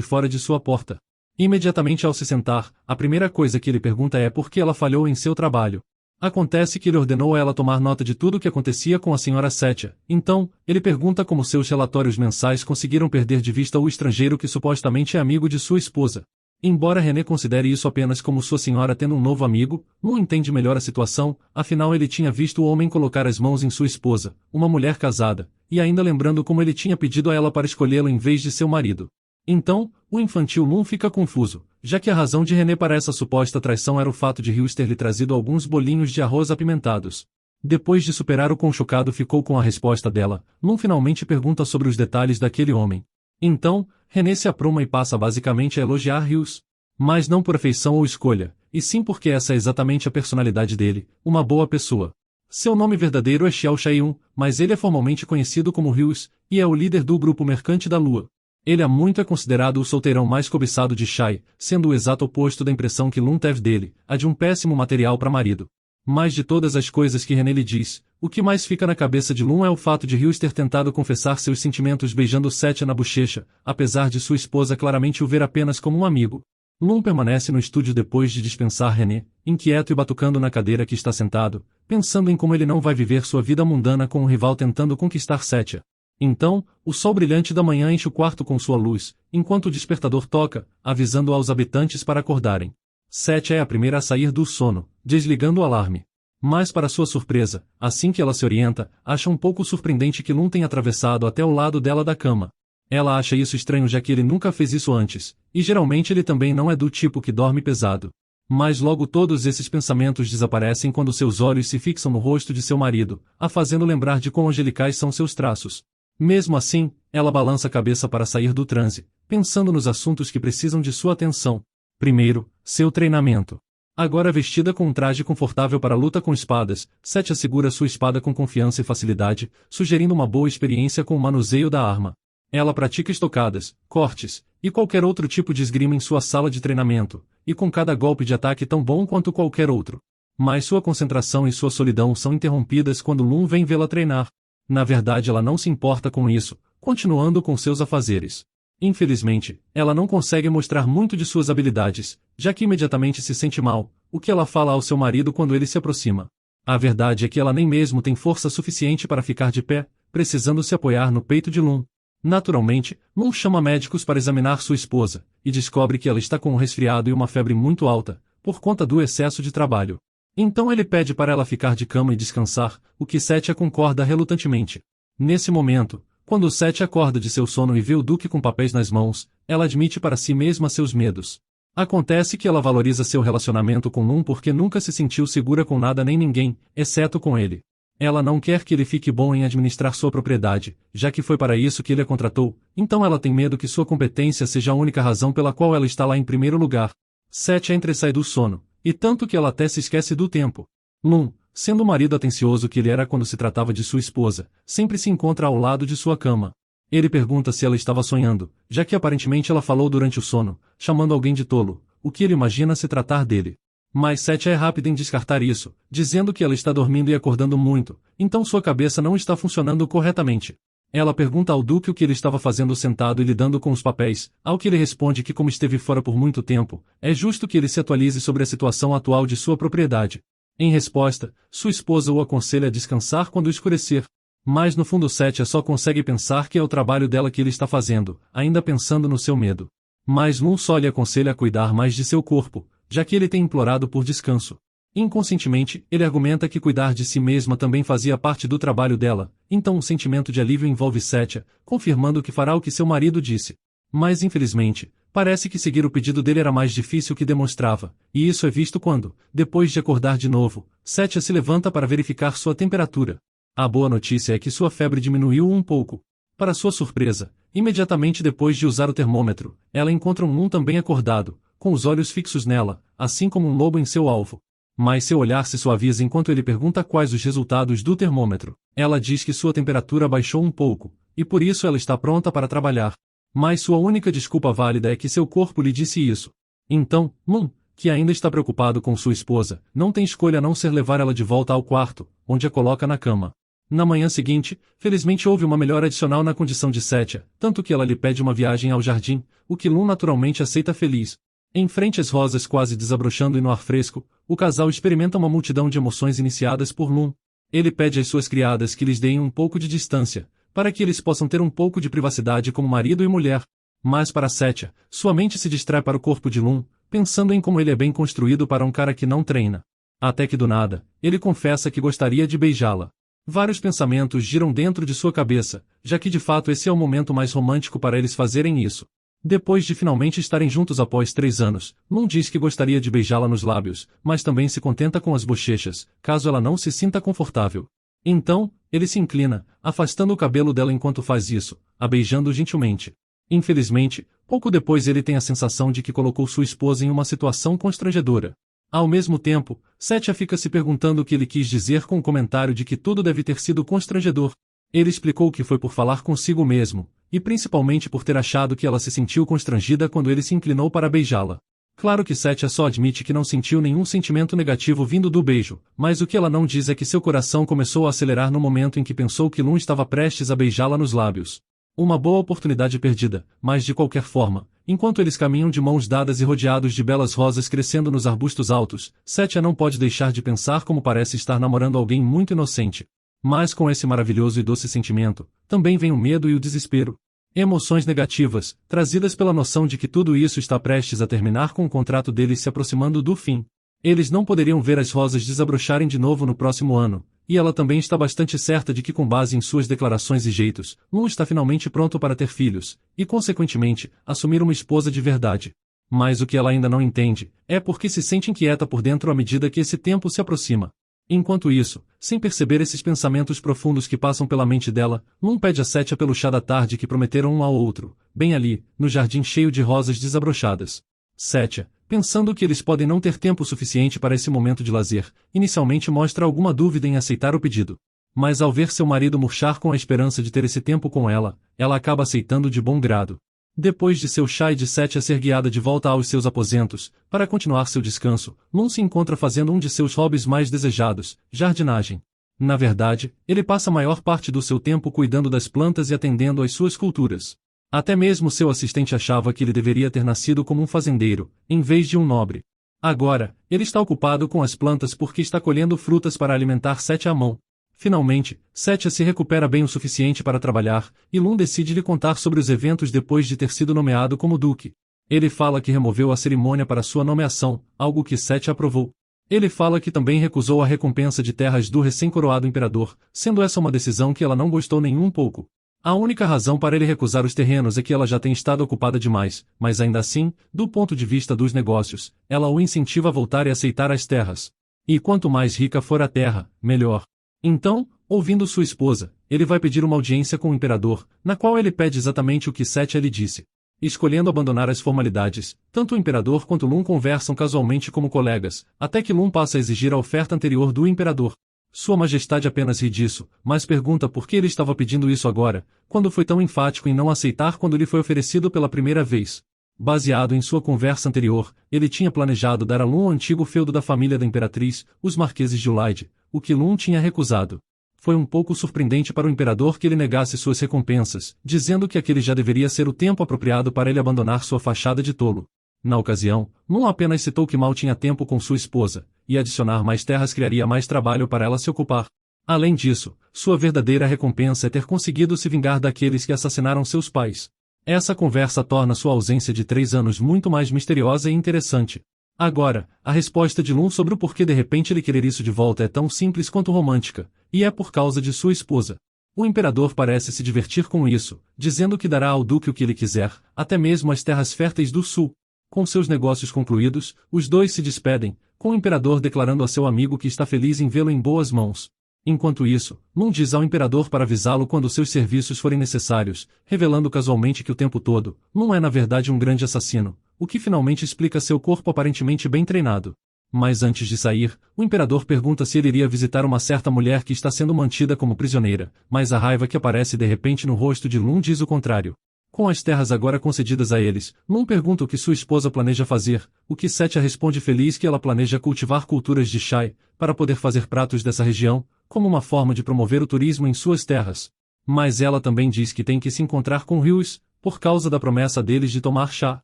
fora de sua porta. Imediatamente ao se sentar, a primeira coisa que ele pergunta é por que ela falhou em seu trabalho. Acontece que ele ordenou a ela tomar nota de tudo o que acontecia com a senhora Satya. Então, ele pergunta como seus relatórios mensais conseguiram perder de vista o estrangeiro que supostamente é amigo de sua esposa. Embora René considere isso apenas como sua senhora tendo um novo amigo, Lun entende melhor a situação, afinal ele tinha visto o homem colocar as mãos em sua esposa, uma mulher casada, e ainda lembrando como ele tinha pedido a ela para escolhê-lo em vez de seu marido. Então, o infantil Lun fica confuso, já que a razão de René para essa suposta traição era o fato de Rios ter lhe trazido alguns bolinhos de arroz apimentados. Depois de superar o quão chocado ficou com a resposta dela, Lun finalmente pergunta sobre os detalhes daquele homem. Então, René se apruma e passa basicamente a elogiar Rios. Mas não por afeição ou escolha, e sim porque essa é exatamente a personalidade dele, uma boa pessoa. Seu nome verdadeiro é Xiao Shayun, mas ele é formalmente conhecido como Rios, e é o líder do grupo mercante da Lua. Ele há muito é considerado o solteirão mais cobiçado de Shai, sendo o exato oposto da impressão que Lun teve dele, a de um péssimo material para marido. Mas de todas as coisas que René lhe diz, o que mais fica na cabeça de Lun é o fato de Rios ter tentado confessar seus sentimentos beijando Setia na bochecha, apesar de sua esposa claramente o ver apenas como um amigo. Lun permanece no estúdio depois de dispensar René, inquieto e batucando na cadeira que está sentado, pensando em como ele não vai viver sua vida mundana com um rival tentando conquistar Setia. Então, o sol brilhante da manhã enche o quarto com sua luz, enquanto o despertador toca, avisando aos habitantes para acordarem. Setia é a primeira a sair do sono, desligando o alarme. Mas para sua surpresa, assim que ela se orienta, acha um pouco surpreendente que Lun tenha atravessado até o lado dela da cama. Ela acha isso estranho já que ele nunca fez isso antes, e geralmente ele também não é do tipo que dorme pesado. Mas logo todos esses pensamentos desaparecem quando seus olhos se fixam no rosto de seu marido, a fazendo lembrar de quão angelicais são seus traços. Mesmo assim, ela balança a cabeça para sair do transe, pensando nos assuntos que precisam de sua atenção. Primeiro, seu treinamento. Agora vestida com um traje confortável para a luta com espadas, Setia segura sua espada com confiança e facilidade, sugerindo uma boa experiência com o manuseio da arma. Ela pratica estocadas, cortes, e qualquer outro tipo de esgrima em sua sala de treinamento, e com cada golpe de ataque tão bom quanto qualquer outro. Mas sua concentração e sua solidão são interrompidas quando Lun vem vê-la treinar. Na verdade ela não se importa com isso, continuando com seus afazeres. Infelizmente, ela não consegue mostrar muito de suas habilidades, já que imediatamente se sente mal, o que ela fala ao seu marido quando ele se aproxima. A verdade é que ela nem mesmo tem força suficiente para ficar de pé, precisando se apoiar no peito de Lun. Naturalmente, Lun chama médicos para examinar sua esposa, e descobre que ela está com um resfriado e uma febre muito alta, por conta do excesso de trabalho. Então ele pede para ela ficar de cama e descansar, o que Setia concorda relutantemente. Nesse momento, quando Setia acorda de seu sono e vê o Duque com papéis nas mãos, ela admite para si mesma seus medos. Acontece que ela valoriza seu relacionamento com Lun porque nunca se sentiu segura com nada nem ninguém, exceto com ele. Ela não quer que ele fique bom em administrar sua propriedade, já que foi para isso que ele a contratou, então ela tem medo que sua competência seja a única razão pela qual ela está lá em primeiro lugar. Setia entra e sai do sono, e tanto que ela até se esquece do tempo. Lun, sendo o marido atencioso que ele era quando se tratava de sua esposa, sempre se encontra ao lado de sua cama. Ele pergunta se ela estava sonhando, já que aparentemente ela falou durante o sono, chamando alguém de tolo, o que ele imagina se tratar dele. Mas Setia é rápida em descartar isso, dizendo que ela está dormindo e acordando muito, então sua cabeça não está funcionando corretamente. Ela pergunta ao Duque o que ele estava fazendo sentado e lidando com os papéis, ao que ele responde que como esteve fora por muito tempo, é justo que ele se atualize sobre a situação atual de sua propriedade. Em resposta, sua esposa o aconselha a descansar quando escurecer. Mas no fundo Setia só consegue pensar que é o trabalho dela que ele está fazendo, ainda pensando no seu medo. Mas Lun só lhe aconselha a cuidar mais de seu corpo, já que ele tem implorado por descanso. Inconscientemente, ele argumenta que cuidar de si mesma também fazia parte do trabalho dela, então um sentimento de alívio envolve Setia, confirmando que fará o que seu marido disse. Mas infelizmente, parece que seguir o pedido dele era mais difícil que demonstrava, e isso é visto quando, depois de acordar de novo, Setia se levanta para verificar sua temperatura. A boa notícia é que sua febre diminuiu um pouco. Para sua surpresa, imediatamente depois de usar o termômetro, ela encontra um Lun também acordado, com os olhos fixos nela, assim como um lobo em seu alvo. Mas seu olhar se suaviza enquanto ele pergunta quais os resultados do termômetro. Ela diz que sua temperatura baixou um pouco, e por isso ela está pronta para trabalhar. Mas sua única desculpa válida é que seu corpo lhe disse isso. Então, Lun, que ainda está preocupado com sua esposa, não tem escolha a não ser levar ela de volta ao quarto, onde a coloca na cama. Na manhã seguinte, felizmente houve uma melhora adicional na condição de Setia, tanto que ela lhe pede uma viagem ao jardim, o que Lun naturalmente aceita feliz. Em frente às rosas quase desabrochando e no ar fresco, o casal experimenta uma multidão de emoções iniciadas por Lun. Ele pede às suas criadas que lhes deem um pouco de distância, para que eles possam ter um pouco de privacidade como marido e mulher. Mas para Setia, sua mente se distrai para o corpo de Lun, pensando em como ele é bem construído para um cara que não treina. Até que do nada, ele confessa que gostaria de beijá-la. Vários pensamentos giram dentro de sua cabeça, já que de fato esse é o momento mais romântico para eles fazerem isso. Depois de finalmente estarem juntos após 3 anos, Lun diz que gostaria de beijá-la nos lábios, mas também se contenta com as bochechas, caso ela não se sinta confortável. Então, ele se inclina, afastando o cabelo dela enquanto faz isso, a beijando gentilmente. Infelizmente, pouco depois ele tem a sensação de que colocou sua esposa em uma situação constrangedora. Ao mesmo tempo, Setia fica se perguntando o que ele quis dizer com o comentário de que tudo deve ter sido constrangedor. Ele explicou que foi por falar consigo mesmo, e principalmente por ter achado que ela se sentiu constrangida quando ele se inclinou para beijá-la. Claro que Setia só admite que não sentiu nenhum sentimento negativo vindo do beijo, mas o que ela não diz é que seu coração começou a acelerar no momento em que pensou que Lun estava prestes a beijá-la nos lábios. Uma boa oportunidade perdida, mas de qualquer forma, enquanto eles caminham de mãos dadas e rodeados de belas rosas crescendo nos arbustos altos, Setia não pode deixar de pensar como parece estar namorando alguém muito inocente. Mas com esse maravilhoso e doce sentimento, também vem o medo e o desespero. Emoções negativas, trazidas pela noção de que tudo isso está prestes a terminar com o contrato deles se aproximando do fim. Eles não poderiam ver as rosas desabrocharem de novo no próximo ano, e ela também está bastante certa de que com base em suas declarações e jeitos, Lun está finalmente pronto para ter filhos, e consequentemente, assumir uma esposa de verdade. Mas o que ela ainda não entende, é porque se sente inquieta por dentro à medida que esse tempo se aproxima. Enquanto isso, sem perceber esses pensamentos profundos que passam pela mente dela, Lun pede a Setia pelo chá da tarde que prometeram um ao outro, bem ali, no jardim cheio de rosas desabrochadas. Setia, pensando que eles podem não ter tempo suficiente para esse momento de lazer, inicialmente mostra alguma dúvida em aceitar o pedido. Mas ao ver seu marido murchar com a esperança de ter esse tempo com ela, ela acaba aceitando de bom grado. Depois de seu chá e de Setia ser guiada de volta aos seus aposentos, para continuar seu descanso, Lun se encontra fazendo um de seus hobbies mais desejados, jardinagem. Na verdade, ele passa a maior parte do seu tempo cuidando das plantas e atendendo às suas culturas. Até mesmo seu assistente achava que ele deveria ter nascido como um fazendeiro, em vez de um nobre. Agora, ele está ocupado com as plantas porque está colhendo frutas para alimentar Setia à mão. Finalmente, Setia se recupera bem o suficiente para trabalhar, e Lun decide lhe contar sobre os eventos depois de ter sido nomeado como duque. Ele fala que removeu a cerimônia para sua nomeação, algo que Setia aprovou. Ele fala que também recusou a recompensa de terras do recém-coroado imperador, sendo essa uma decisão que ela não gostou nem um pouco. A única razão para ele recusar os terrenos é que ela já tem estado ocupada demais, mas ainda assim, do ponto de vista dos negócios, ela o incentiva a voltar e aceitar as terras. E quanto mais rica for a terra, melhor. Então, ouvindo sua esposa, ele vai pedir uma audiência com o imperador, na qual ele pede exatamente o que Setia lhe disse. Escolhendo abandonar as formalidades, tanto o imperador quanto Lun conversam casualmente como colegas, até que Lun passa a exigir a oferta anterior do imperador. Sua Majestade apenas ri disso, mas pergunta por que ele estava pedindo isso agora, quando foi tão enfático em não aceitar quando lhe foi oferecido pela primeira vez. Baseado em sua conversa anterior, ele tinha planejado dar a Lun o antigo feudo da família da imperatriz, os marqueses de Ulaid, o que Lun tinha recusado. Foi um pouco surpreendente para o imperador que ele negasse suas recompensas, dizendo que aquele já deveria ser o tempo apropriado para ele abandonar sua fachada de tolo. Na ocasião, Lun apenas citou que mal tinha tempo com sua esposa, e adicionar mais terras criaria mais trabalho para ela se ocupar. Além disso, sua verdadeira recompensa é ter conseguido se vingar daqueles que assassinaram seus pais. Essa conversa torna sua ausência de 3 anos muito mais misteriosa e interessante. Agora, a resposta de Lun sobre o porquê de repente ele querer isso de volta é tão simples quanto romântica, e é por causa de sua esposa. O imperador parece se divertir com isso, dizendo que dará ao duque o que ele quiser, até mesmo as terras férteis do sul. Com seus negócios concluídos, os dois se despedem, com o imperador declarando a seu amigo que está feliz em vê-lo em boas mãos. Enquanto isso, Lun diz ao imperador para avisá-lo quando seus serviços forem necessários, revelando casualmente que o tempo todo, Lun é na verdade um grande assassino, o que finalmente explica seu corpo aparentemente bem treinado. Mas antes de sair, o imperador pergunta se ele iria visitar uma certa mulher que está sendo mantida como prisioneira, mas a raiva que aparece de repente no rosto de Lun diz o contrário. Com as terras agora concedidas a eles, Lun pergunta o que sua esposa planeja fazer, o que Setia responde feliz que ela planeja cultivar culturas de chai, para poder fazer pratos dessa região, como uma forma de promover o turismo em suas terras. Mas ela também diz que tem que se encontrar com Rios, por causa da promessa deles de tomar chá.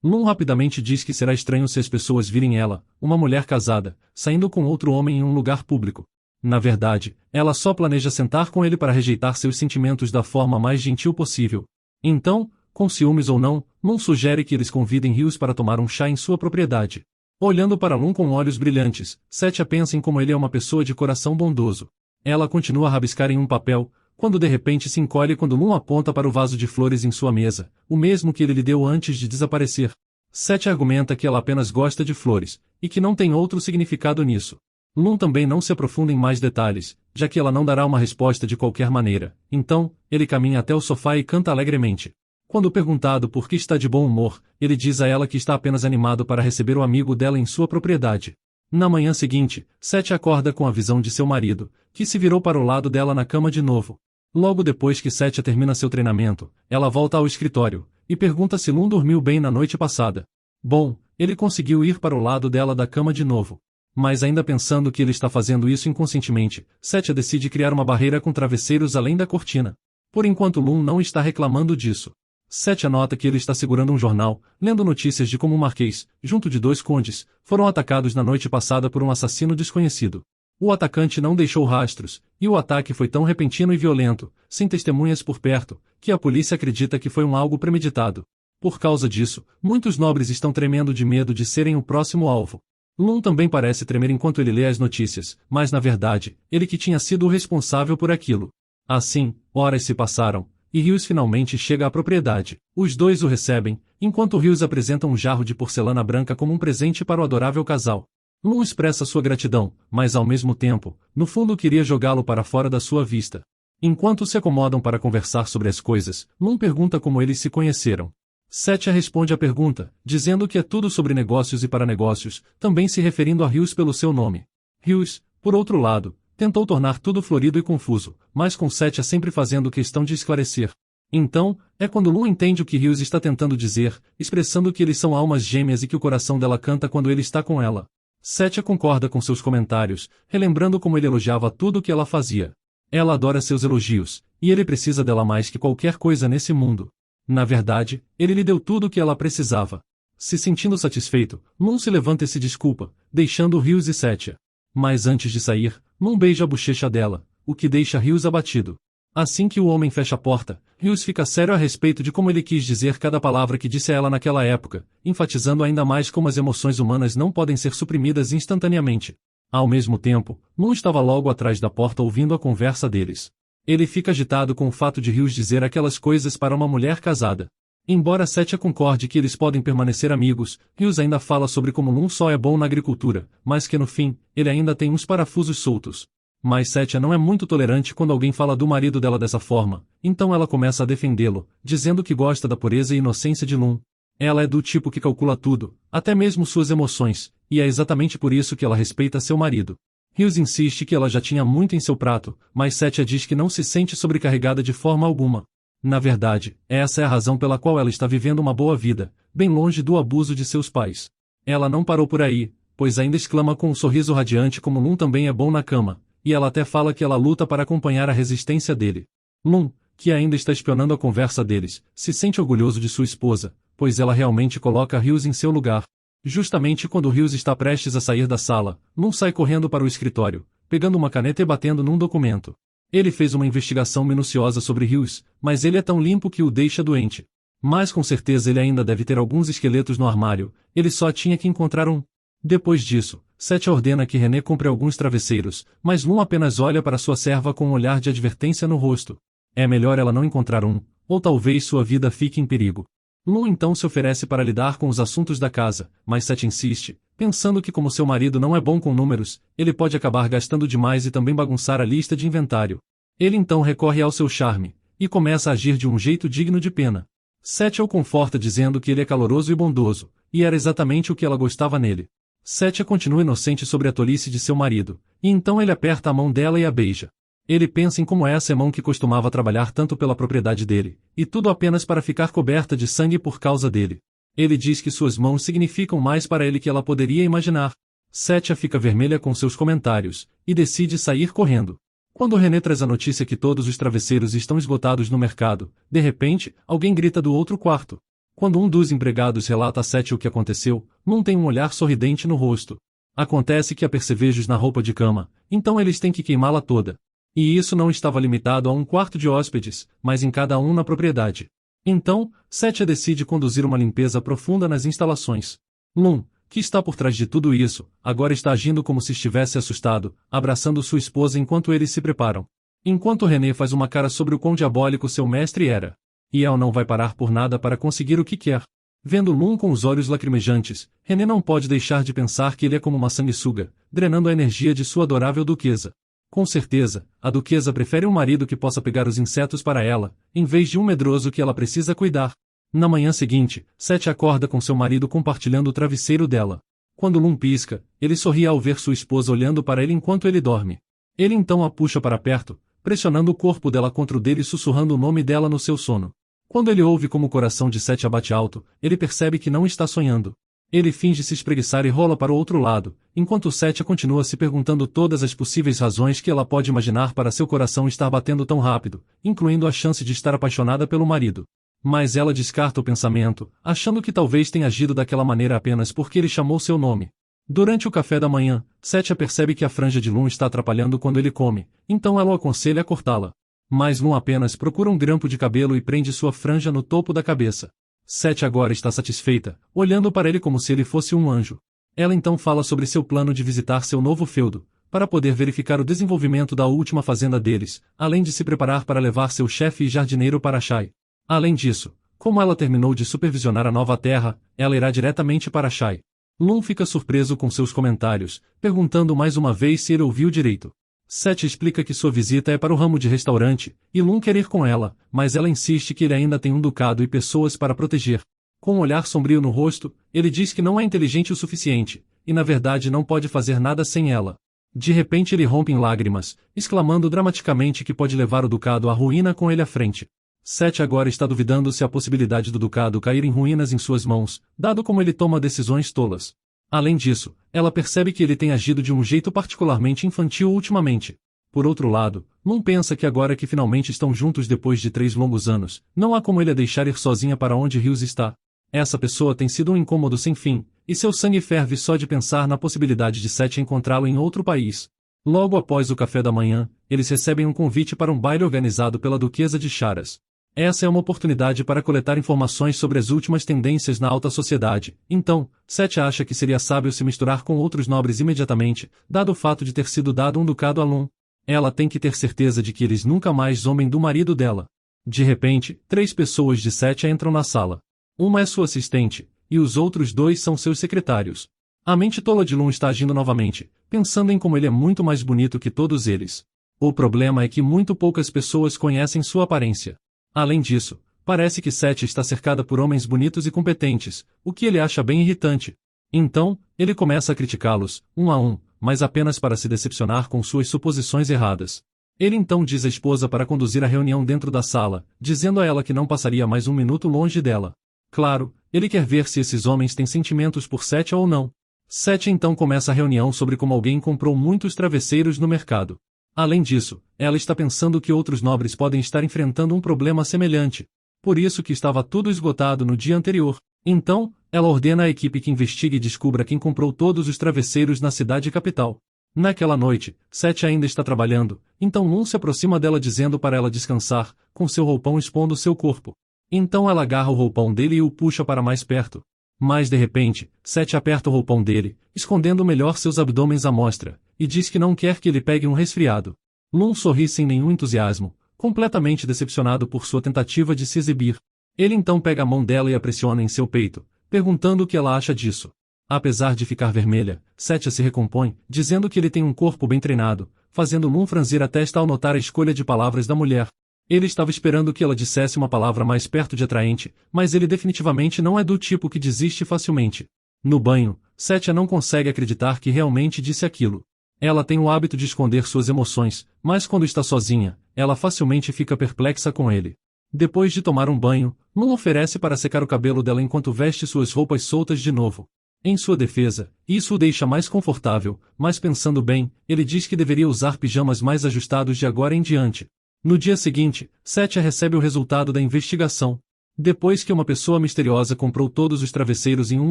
Lun rapidamente diz que será estranho se as pessoas virem ela, uma mulher casada, saindo com outro homem em um lugar público. Na verdade, ela só planeja sentar com ele para rejeitar seus sentimentos da forma mais gentil possível. Então, com ciúmes ou não, Lun sugere que eles convidem Rios para tomar um chá em sua propriedade. Olhando para Lun com olhos brilhantes, Setia pensa em como ele é uma pessoa de coração bondoso. Ela continua a rabiscar em um papel, quando de repente se encolhe quando Lun aponta para o vaso de flores em sua mesa, o mesmo que ele lhe deu antes de desaparecer. Setia argumenta que ela apenas gosta de flores, e que não tem outro significado nisso. Lun também não se aprofunda em mais detalhes, já que ela não dará uma resposta de qualquer maneira. Então, ele caminha até o sofá e canta alegremente. Quando perguntado por que está de bom humor, ele diz a ela que está apenas animado para receber o amigo dela em sua propriedade. Na manhã seguinte, Setia acorda com a visão de seu marido, que se virou para o lado dela na cama de novo. Logo depois que Setia termina seu treinamento, ela volta ao escritório e pergunta se Lum dormiu bem na noite passada. Bom, ele conseguiu ir para o lado dela da cama de novo. Mas ainda pensando que ele está fazendo isso inconscientemente, Setia decide criar uma barreira com travesseiros além da cortina. Por enquanto Lum não está reclamando disso. Setia nota que ele está segurando um jornal, lendo notícias de como um marquês, junto de 2 condes, foram atacados na noite passada por um assassino desconhecido. O atacante não deixou rastros, e o ataque foi tão repentino e violento, sem testemunhas por perto, que a polícia acredita que foi algo premeditado. Por causa disso, muitos nobres estão tremendo de medo de serem o próximo alvo. Lum também parece tremer enquanto ele lê as notícias, mas na verdade, ele que tinha sido o responsável por aquilo. Assim, horas se passaram, e Hughes finalmente chega à propriedade. Os dois o recebem, enquanto Hughes apresenta um jarro de porcelana branca como um presente para o adorável casal. Lum expressa sua gratidão, mas ao mesmo tempo, no fundo queria jogá-lo para fora da sua vista. Enquanto se acomodam para conversar sobre as coisas, Lum pergunta como eles se conheceram. Setia responde à pergunta, dizendo que é tudo sobre negócios e para negócios, também se referindo a Hughes pelo seu nome. Hughes, por outro lado, tentou tornar tudo florido e confuso, mas com Setia sempre fazendo questão de esclarecer. Então, é quando Lum entende o que Hughes está tentando dizer, expressando que eles são almas gêmeas e que o coração dela canta quando ele está com ela. Setia concorda com seus comentários, relembrando como ele elogiava tudo o que ela fazia. Ela adora seus elogios, e ele precisa dela mais que qualquer coisa nesse mundo. Na verdade, ele lhe deu tudo o que ela precisava. Se sentindo satisfeito, Lum se levanta e se desculpa, deixando Hughes e Setia. Mas antes de sair, Lum beija a bochecha dela, o que deixa Hughes abatido. Assim que o homem fecha a porta, Hughes fica sério a respeito de como ele quis dizer cada palavra que disse a ela naquela época, enfatizando ainda mais como as emoções humanas não podem ser suprimidas instantaneamente. Ao mesmo tempo, Lum estava logo atrás da porta ouvindo a conversa deles. Ele fica agitado com o fato de Hughes dizer aquelas coisas para uma mulher casada. Embora Setia concorde que eles podem permanecer amigos, Hughes ainda fala sobre como Lum só é bom na agricultura, mas que no fim, ele ainda tem uns parafusos soltos. Mas Setia não é muito tolerante quando alguém fala do marido dela dessa forma, então ela começa a defendê-lo, dizendo que gosta da pureza e inocência de Lum. Ela é do tipo que calcula tudo, até mesmo suas emoções, e é exatamente por isso que ela respeita seu marido. Hughes insiste que ela já tinha muito em seu prato, mas Setia diz que não se sente sobrecarregada de forma alguma. Na verdade, essa é a razão pela qual ela está vivendo uma boa vida, bem longe do abuso de seus pais. Ela não parou por aí, pois ainda exclama com um sorriso radiante como Lum também é bom na cama, e ela até fala que ela luta para acompanhar a resistência dele. Lum, que ainda está espionando a conversa deles, se sente orgulhoso de sua esposa, pois ela realmente coloca Hughes em seu lugar. Justamente quando Hughes está prestes a sair da sala, Lum sai correndo para o escritório, pegando uma caneta e batendo num documento. Ele fez uma investigação minuciosa sobre Hughes, mas ele é tão limpo que o deixa doente. Mas com certeza ele ainda deve ter alguns esqueletos no armário, ele só tinha que encontrar um. Depois disso, Setia ordena que René compre alguns travesseiros, mas Lum apenas olha para sua serva com um olhar de advertência no rosto. É melhor ela não encontrar um, ou talvez sua vida fique em perigo. Lum então se oferece para lidar com os assuntos da casa, mas Setia insiste, pensando que como seu marido não é bom com números, ele pode acabar gastando demais e também bagunçar a lista de inventário. Ele então recorre ao seu charme, e começa a agir de um jeito digno de pena. Setia o conforta dizendo que ele é caloroso e bondoso, e era exatamente o que ela gostava nele. Setia continua inocente sobre a tolice de seu marido, e então ele aperta a mão dela e a beija. Ele pensa em como essa mão que costumava trabalhar tanto pela propriedade dele, e tudo apenas para ficar coberta de sangue por causa dele. Ele diz que suas mãos significam mais para ele que ela poderia imaginar. Setia fica vermelha com seus comentários, e decide sair correndo. Quando René traz a notícia que todos os travesseiros estão esgotados no mercado, de repente, alguém grita do outro quarto. Quando um dos empregados relata a Setia o que aconteceu, Lum tem um olhar sorridente no rosto. Acontece que há percevejos na roupa de cama, então eles têm que queimá-la toda. E isso não estava limitado a um quarto de hóspedes, mas em cada um na propriedade. Então, Setia decide conduzir uma limpeza profunda nas instalações. Lum, que está por trás de tudo isso, agora está agindo como se estivesse assustado, abraçando sua esposa enquanto eles se preparam. Enquanto René faz uma cara sobre o quão diabólico seu mestre era. E ela não vai parar por nada para conseguir o que quer. Vendo Lum com os olhos lacrimejantes, René não pode deixar de pensar que ele é como uma sanguessuga, drenando a energia de sua adorável duquesa. Com certeza, a duquesa prefere um marido que possa pegar os insetos para ela, em vez de um medroso que ela precisa cuidar. Na manhã seguinte, Setia acorda com seu marido compartilhando o travesseiro dela. Quando Lum pisca, ele sorri ao ver sua esposa olhando para ele enquanto ele dorme. Ele então a puxa para perto, pressionando o corpo dela contra o dele e sussurrando o nome dela no seu sono. Quando ele ouve como o coração de Sete bate alto, ele percebe que não está sonhando. Ele finge se espreguiçar e rola para o outro lado, enquanto Sete continua se perguntando todas as possíveis razões que ela pode imaginar para seu coração estar batendo tão rápido, incluindo a chance de estar apaixonada pelo marido. Mas ela descarta o pensamento, achando que talvez tenha agido daquela maneira apenas porque ele chamou seu nome. Durante o café da manhã, Setia percebe que a franja de Lun está atrapalhando quando ele come, então ela o aconselha a cortá-la. Mas Lun apenas procura um grampo de cabelo e prende sua franja no topo da cabeça. Setia agora está satisfeita, olhando para ele como se ele fosse um anjo. Ela então fala sobre seu plano de visitar seu novo feudo, para poder verificar o desenvolvimento da última fazenda deles, além de se preparar para levar seu chefe e jardineiro para Shai. Além disso, como ela terminou de supervisionar a nova terra, ela irá diretamente para Shai. Lun fica surpreso com seus comentários, perguntando mais uma vez se ele ouviu direito. Setia explica que sua visita é para o ramo de restaurante, e Lun quer ir com ela, mas ela insiste que ele ainda tem um ducado e pessoas para proteger. Com um olhar sombrio no rosto, ele diz que não é inteligente o suficiente, e na verdade não pode fazer nada sem ela. De repente ele rompe em lágrimas, exclamando dramaticamente que pode levar o ducado à ruína com ele à frente. Setia agora está duvidando se a possibilidade do ducado cair em ruínas em suas mãos, dado como ele toma decisões tolas. Além disso, ela percebe que ele tem agido de um jeito particularmente infantil ultimamente. Por outro lado, Lun pensa que agora que finalmente estão juntos depois de 3 longos anos, não há como ele a deixar ir sozinha para onde Rios está. Essa pessoa tem sido um incômodo sem fim, e seu sangue ferve só de pensar na possibilidade de Setia encontrá-lo em outro país. Logo após o café da manhã, eles recebem um convite para um baile organizado pela Duquesa de Charas. Essa é uma oportunidade para coletar informações sobre as últimas tendências na alta sociedade, então, Setia acha que seria sábio se misturar com outros nobres imediatamente, dado o fato de ter sido dado um ducado a Lun. Ela tem que ter certeza de que eles nunca mais zombem do marido dela. De repente, 3 pessoas de Setia entram na sala. Uma é sua assistente, e os outros 2 são seus secretários. A mente tola de Lun está agindo novamente, pensando em como ele é muito mais bonito que todos eles. O problema é que muito poucas pessoas conhecem sua aparência. Além disso, parece que Setia está cercada por homens bonitos e competentes, o que ele acha bem irritante. Então, ele começa a criticá-los, um a um, mas apenas para se decepcionar com suas suposições erradas. Ele então diz à esposa para conduzir a reunião dentro da sala, dizendo a ela que não passaria mais um minuto longe dela. Claro, ele quer ver se esses homens têm sentimentos por Setia ou não. Setia então começa a reunião sobre como alguém comprou muitos travesseiros no mercado. Além disso, ela está pensando que outros nobres podem estar enfrentando um problema semelhante. Por isso que estava tudo esgotado no dia anterior. Então, ela ordena à equipe que investigue e descubra quem comprou todos os travesseiros na cidade capital. Naquela noite, Setia ainda está trabalhando, então Lun se aproxima dela dizendo para ela descansar, com seu roupão expondo seu corpo. Então ela agarra o roupão dele e o puxa para mais perto. Mas de repente, Setia aperta o roupão dele, escondendo melhor seus abdômenes à mostra, e diz que não quer que ele pegue um resfriado. Lun sorri sem nenhum entusiasmo, completamente decepcionado por sua tentativa de se exibir. Ele então pega a mão dela e a pressiona em seu peito, perguntando o que ela acha disso. Apesar de ficar vermelha, Setia se recompõe, dizendo que ele tem um corpo bem treinado, fazendo Lun franzir a testa ao notar a escolha de palavras da mulher. Ele estava esperando que ela dissesse uma palavra mais perto de atraente, mas ele definitivamente não é do tipo que desiste facilmente. No banho, Setia não consegue acreditar que realmente disse aquilo. Ela tem o hábito de esconder suas emoções, mas quando está sozinha, ela facilmente fica perplexa com ele. Depois de tomar um banho, Lun oferece para secar o cabelo dela enquanto veste suas roupas soltas de novo. Em sua defesa, isso o deixa mais confortável, mas pensando bem, ele diz que deveria usar pijamas mais ajustados de agora em diante. No dia seguinte, Setia recebe o resultado da investigação. Depois que uma pessoa misteriosa comprou todos os travesseiros em um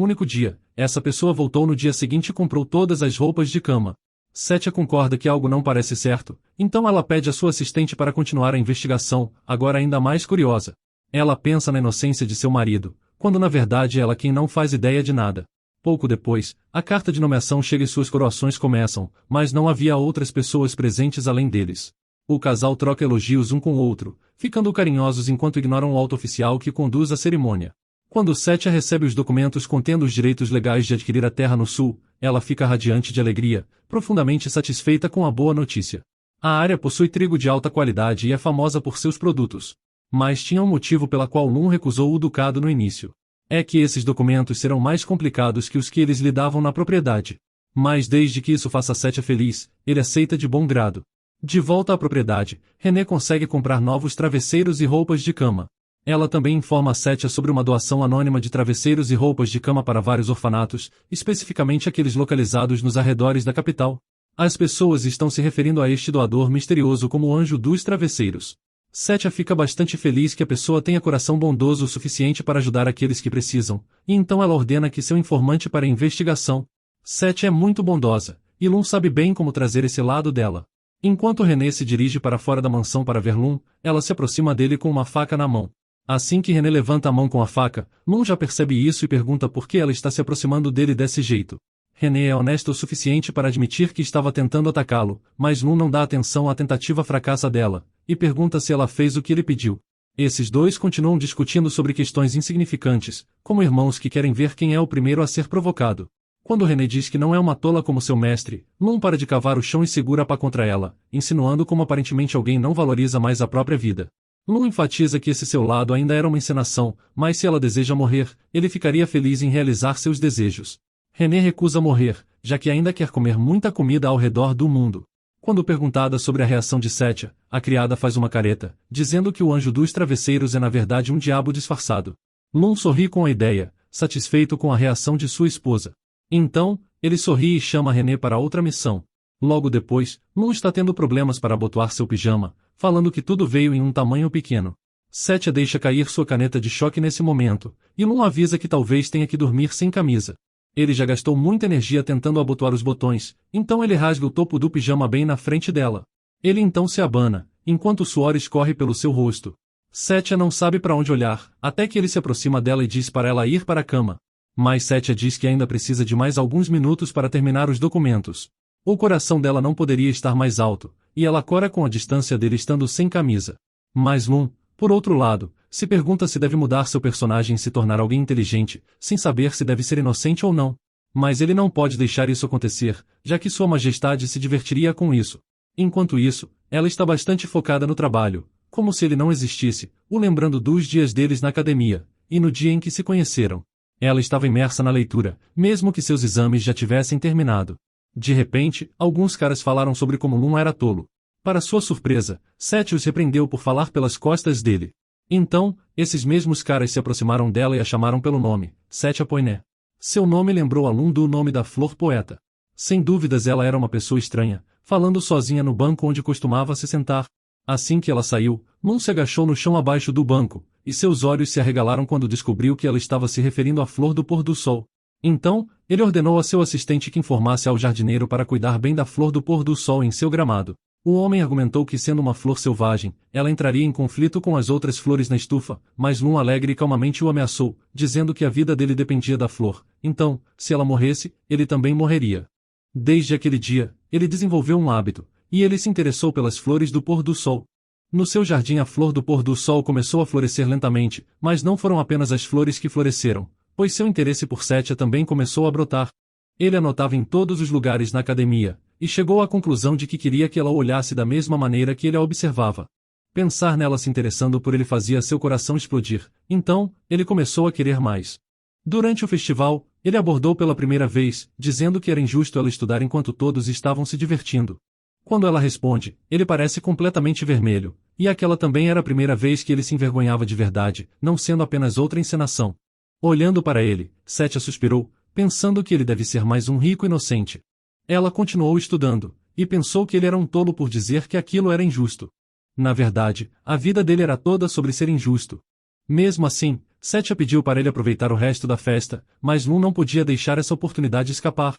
único dia, essa pessoa voltou no dia seguinte e comprou todas as roupas de cama. Setia concorda que algo não parece certo, então ela pede a sua assistente para continuar a investigação, agora ainda mais curiosa. Ela pensa na inocência de seu marido, quando na verdade ela quem não faz ideia de nada. Pouco depois, a carta de nomeação chega e suas coroações começam, mas não havia outras pessoas presentes além deles. O casal troca elogios um com o outro, ficando carinhosos enquanto ignoram o alto oficial que conduz a cerimônia. Quando Setia recebe os documentos contendo os direitos legais de adquirir a terra no sul, ela fica radiante de alegria, profundamente satisfeita com a boa notícia. A área possui trigo de alta qualidade e é famosa por seus produtos. Mas tinha um motivo pela qual Lun recusou o ducado no início. É que esses documentos serão mais complicados que os que eles lhe davam na propriedade. Mas desde que isso faça Setia feliz, ele aceita de bom grado. De volta à propriedade, René consegue comprar novos travesseiros e roupas de cama. Ela também informa a Setia sobre uma doação anônima de travesseiros e roupas de cama para vários orfanatos, especificamente aqueles localizados nos arredores da capital. As pessoas estão se referindo a este doador misterioso como o Anjo dos Travesseiros. Setia fica bastante feliz que a pessoa tenha coração bondoso o suficiente para ajudar aqueles que precisam, e então ela ordena que seu informante para a investigação. Setia é muito bondosa, e Lum sabe bem como trazer esse lado dela. Enquanto René se dirige para fora da mansão para ver Lum, ela se aproxima dele com uma faca na mão. Assim que René levanta a mão com a faca, Lum já percebe isso e pergunta por que ela está se aproximando dele desse jeito. René é honesta o suficiente para admitir que estava tentando atacá-lo, mas Lum não dá atenção à tentativa fracassa dela, e pergunta se ela fez o que ele pediu. Esses dois continuam discutindo sobre questões insignificantes, como irmãos que querem ver quem é o primeiro a ser provocado. Quando René diz que não é uma tola como seu mestre, Lum para de cavar o chão e segura a pá contra ela, insinuando como aparentemente alguém não valoriza mais a própria vida. Lum enfatiza que esse seu lado ainda era uma encenação, mas se ela deseja morrer, ele ficaria feliz em realizar seus desejos. René recusa morrer, já que ainda quer comer muita comida ao redor do mundo. Quando perguntada sobre a reação de Setia, a criada faz uma careta, dizendo que o Anjo dos Travesseiros é na verdade um diabo disfarçado. Lum sorri com a ideia, satisfeito com a reação de sua esposa. Então, ele sorri e chama René para outra missão. Logo depois, Lum está tendo problemas para abotoar seu pijama, falando que tudo veio em um tamanho pequeno. Setia deixa cair sua caneta de choque nesse momento, e Lum avisa que talvez tenha que dormir sem camisa. Ele já gastou muita energia tentando abotoar os botões, então ele rasga o topo do pijama bem na frente dela. Ele então se abana, enquanto o suor escorre pelo seu rosto. Setia não sabe para onde olhar, até que ele se aproxima dela e diz para ela ir para a cama. Mas Setia diz que ainda precisa de mais alguns minutos para terminar os documentos. O coração dela não poderia estar mais alto, e ela cora com a distância dele estando sem camisa. Mas Lum, por outro lado, se pergunta se deve mudar seu personagem e se tornar alguém inteligente, sem saber se deve ser inocente ou não. Mas ele não pode deixar isso acontecer, já que Sua Majestade se divertiria com isso. Enquanto isso, ela está bastante focada no trabalho, como se ele não existisse, o lembrando dos dias deles na academia, e no dia em que se conheceram. Ela estava imersa na leitura, mesmo que seus exames já tivessem terminado. De repente, alguns caras falaram sobre como Lum era tolo. Para sua surpresa, Setia os repreendeu por falar pelas costas dele. Então, esses mesmos caras se aproximaram dela e a chamaram pelo nome, Setia Poiné. Seu nome lembrou a Lum do nome da flor poeta. Sem dúvidas ela era uma pessoa estranha, falando sozinha no banco onde costumava se sentar. Assim que ela saiu, Lum se agachou no chão abaixo do banco, e seus olhos se arregalaram quando descobriu que ela estava se referindo à flor do pôr do sol. Então, ele ordenou a seu assistente que informasse ao jardineiro para cuidar bem da flor do pôr do sol em seu gramado. O homem argumentou que, sendo uma flor selvagem, ela entraria em conflito com as outras flores na estufa, mas Lum alegre e calmamente o ameaçou, dizendo que a vida dele dependia da flor. Então, se ela morresse, ele também morreria. Desde aquele dia, ele desenvolveu um hábito, e ele se interessou pelas flores do pôr do sol. No seu jardim a flor do pôr do sol começou a florescer lentamente, mas não foram apenas as flores que floresceram, pois seu interesse por Setia também começou a brotar. Ele anotava em todos os lugares na academia, e chegou à conclusão de que queria que ela o olhasse da mesma maneira que ele a observava. Pensar nela se interessando por ele fazia seu coração explodir, então, ele começou a querer mais. Durante o festival, ele abordou pela primeira vez, dizendo que era injusto ela estudar enquanto todos estavam se divertindo. Quando ela responde, ele parece completamente vermelho, e aquela também era a primeira vez que ele se envergonhava de verdade, não sendo apenas outra encenação. Olhando para ele, Setia suspirou, pensando que ele deve ser mais um rico inocente. Ela continuou estudando, e pensou que ele era um tolo por dizer que aquilo era injusto. Na verdade, a vida dele era toda sobre ser injusto. Mesmo assim, Setia pediu para ele aproveitar o resto da festa, mas Lum não podia deixar essa oportunidade escapar.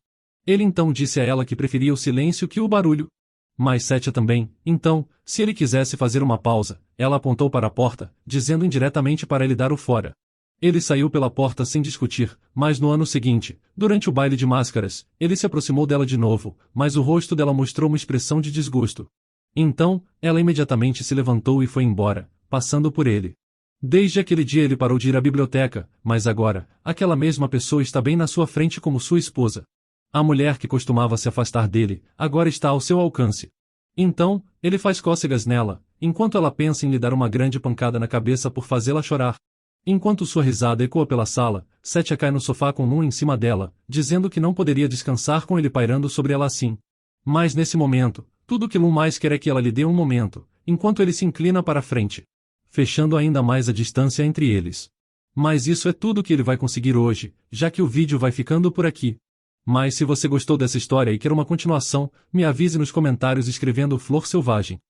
Ele então disse a ela que preferia o silêncio que o barulho. Mas Setia também, então, se ele quisesse fazer uma pausa, ela apontou para a porta, dizendo indiretamente para ele dar o fora. Ele saiu pela porta sem discutir, mas no ano seguinte, durante o baile de máscaras, ele se aproximou dela de novo, mas o rosto dela mostrou uma expressão de desgosto. Então, ela imediatamente se levantou e foi embora, passando por ele. Desde aquele dia ele parou de ir à biblioteca, mas agora, aquela mesma pessoa está bem na sua frente como sua esposa. A mulher que costumava se afastar dele, agora está ao seu alcance. Então, ele faz cócegas nela, enquanto ela pensa em lhe dar uma grande pancada na cabeça por fazê-la chorar. Enquanto sua risada ecoa pela sala, Setia cai no sofá com Lum em cima dela, dizendo que não poderia descansar com ele pairando sobre ela assim. Mas nesse momento, Tudo que Lu mais quer é que ela lhe dê um momento, enquanto ele se inclina para a frente, fechando ainda mais a distância entre eles. Mas isso é tudo que ele vai conseguir hoje, já que o vídeo vai ficando por aqui. Mas se você gostou dessa história e quer uma continuação, me avise nos comentários escrevendo Flor Selvagem.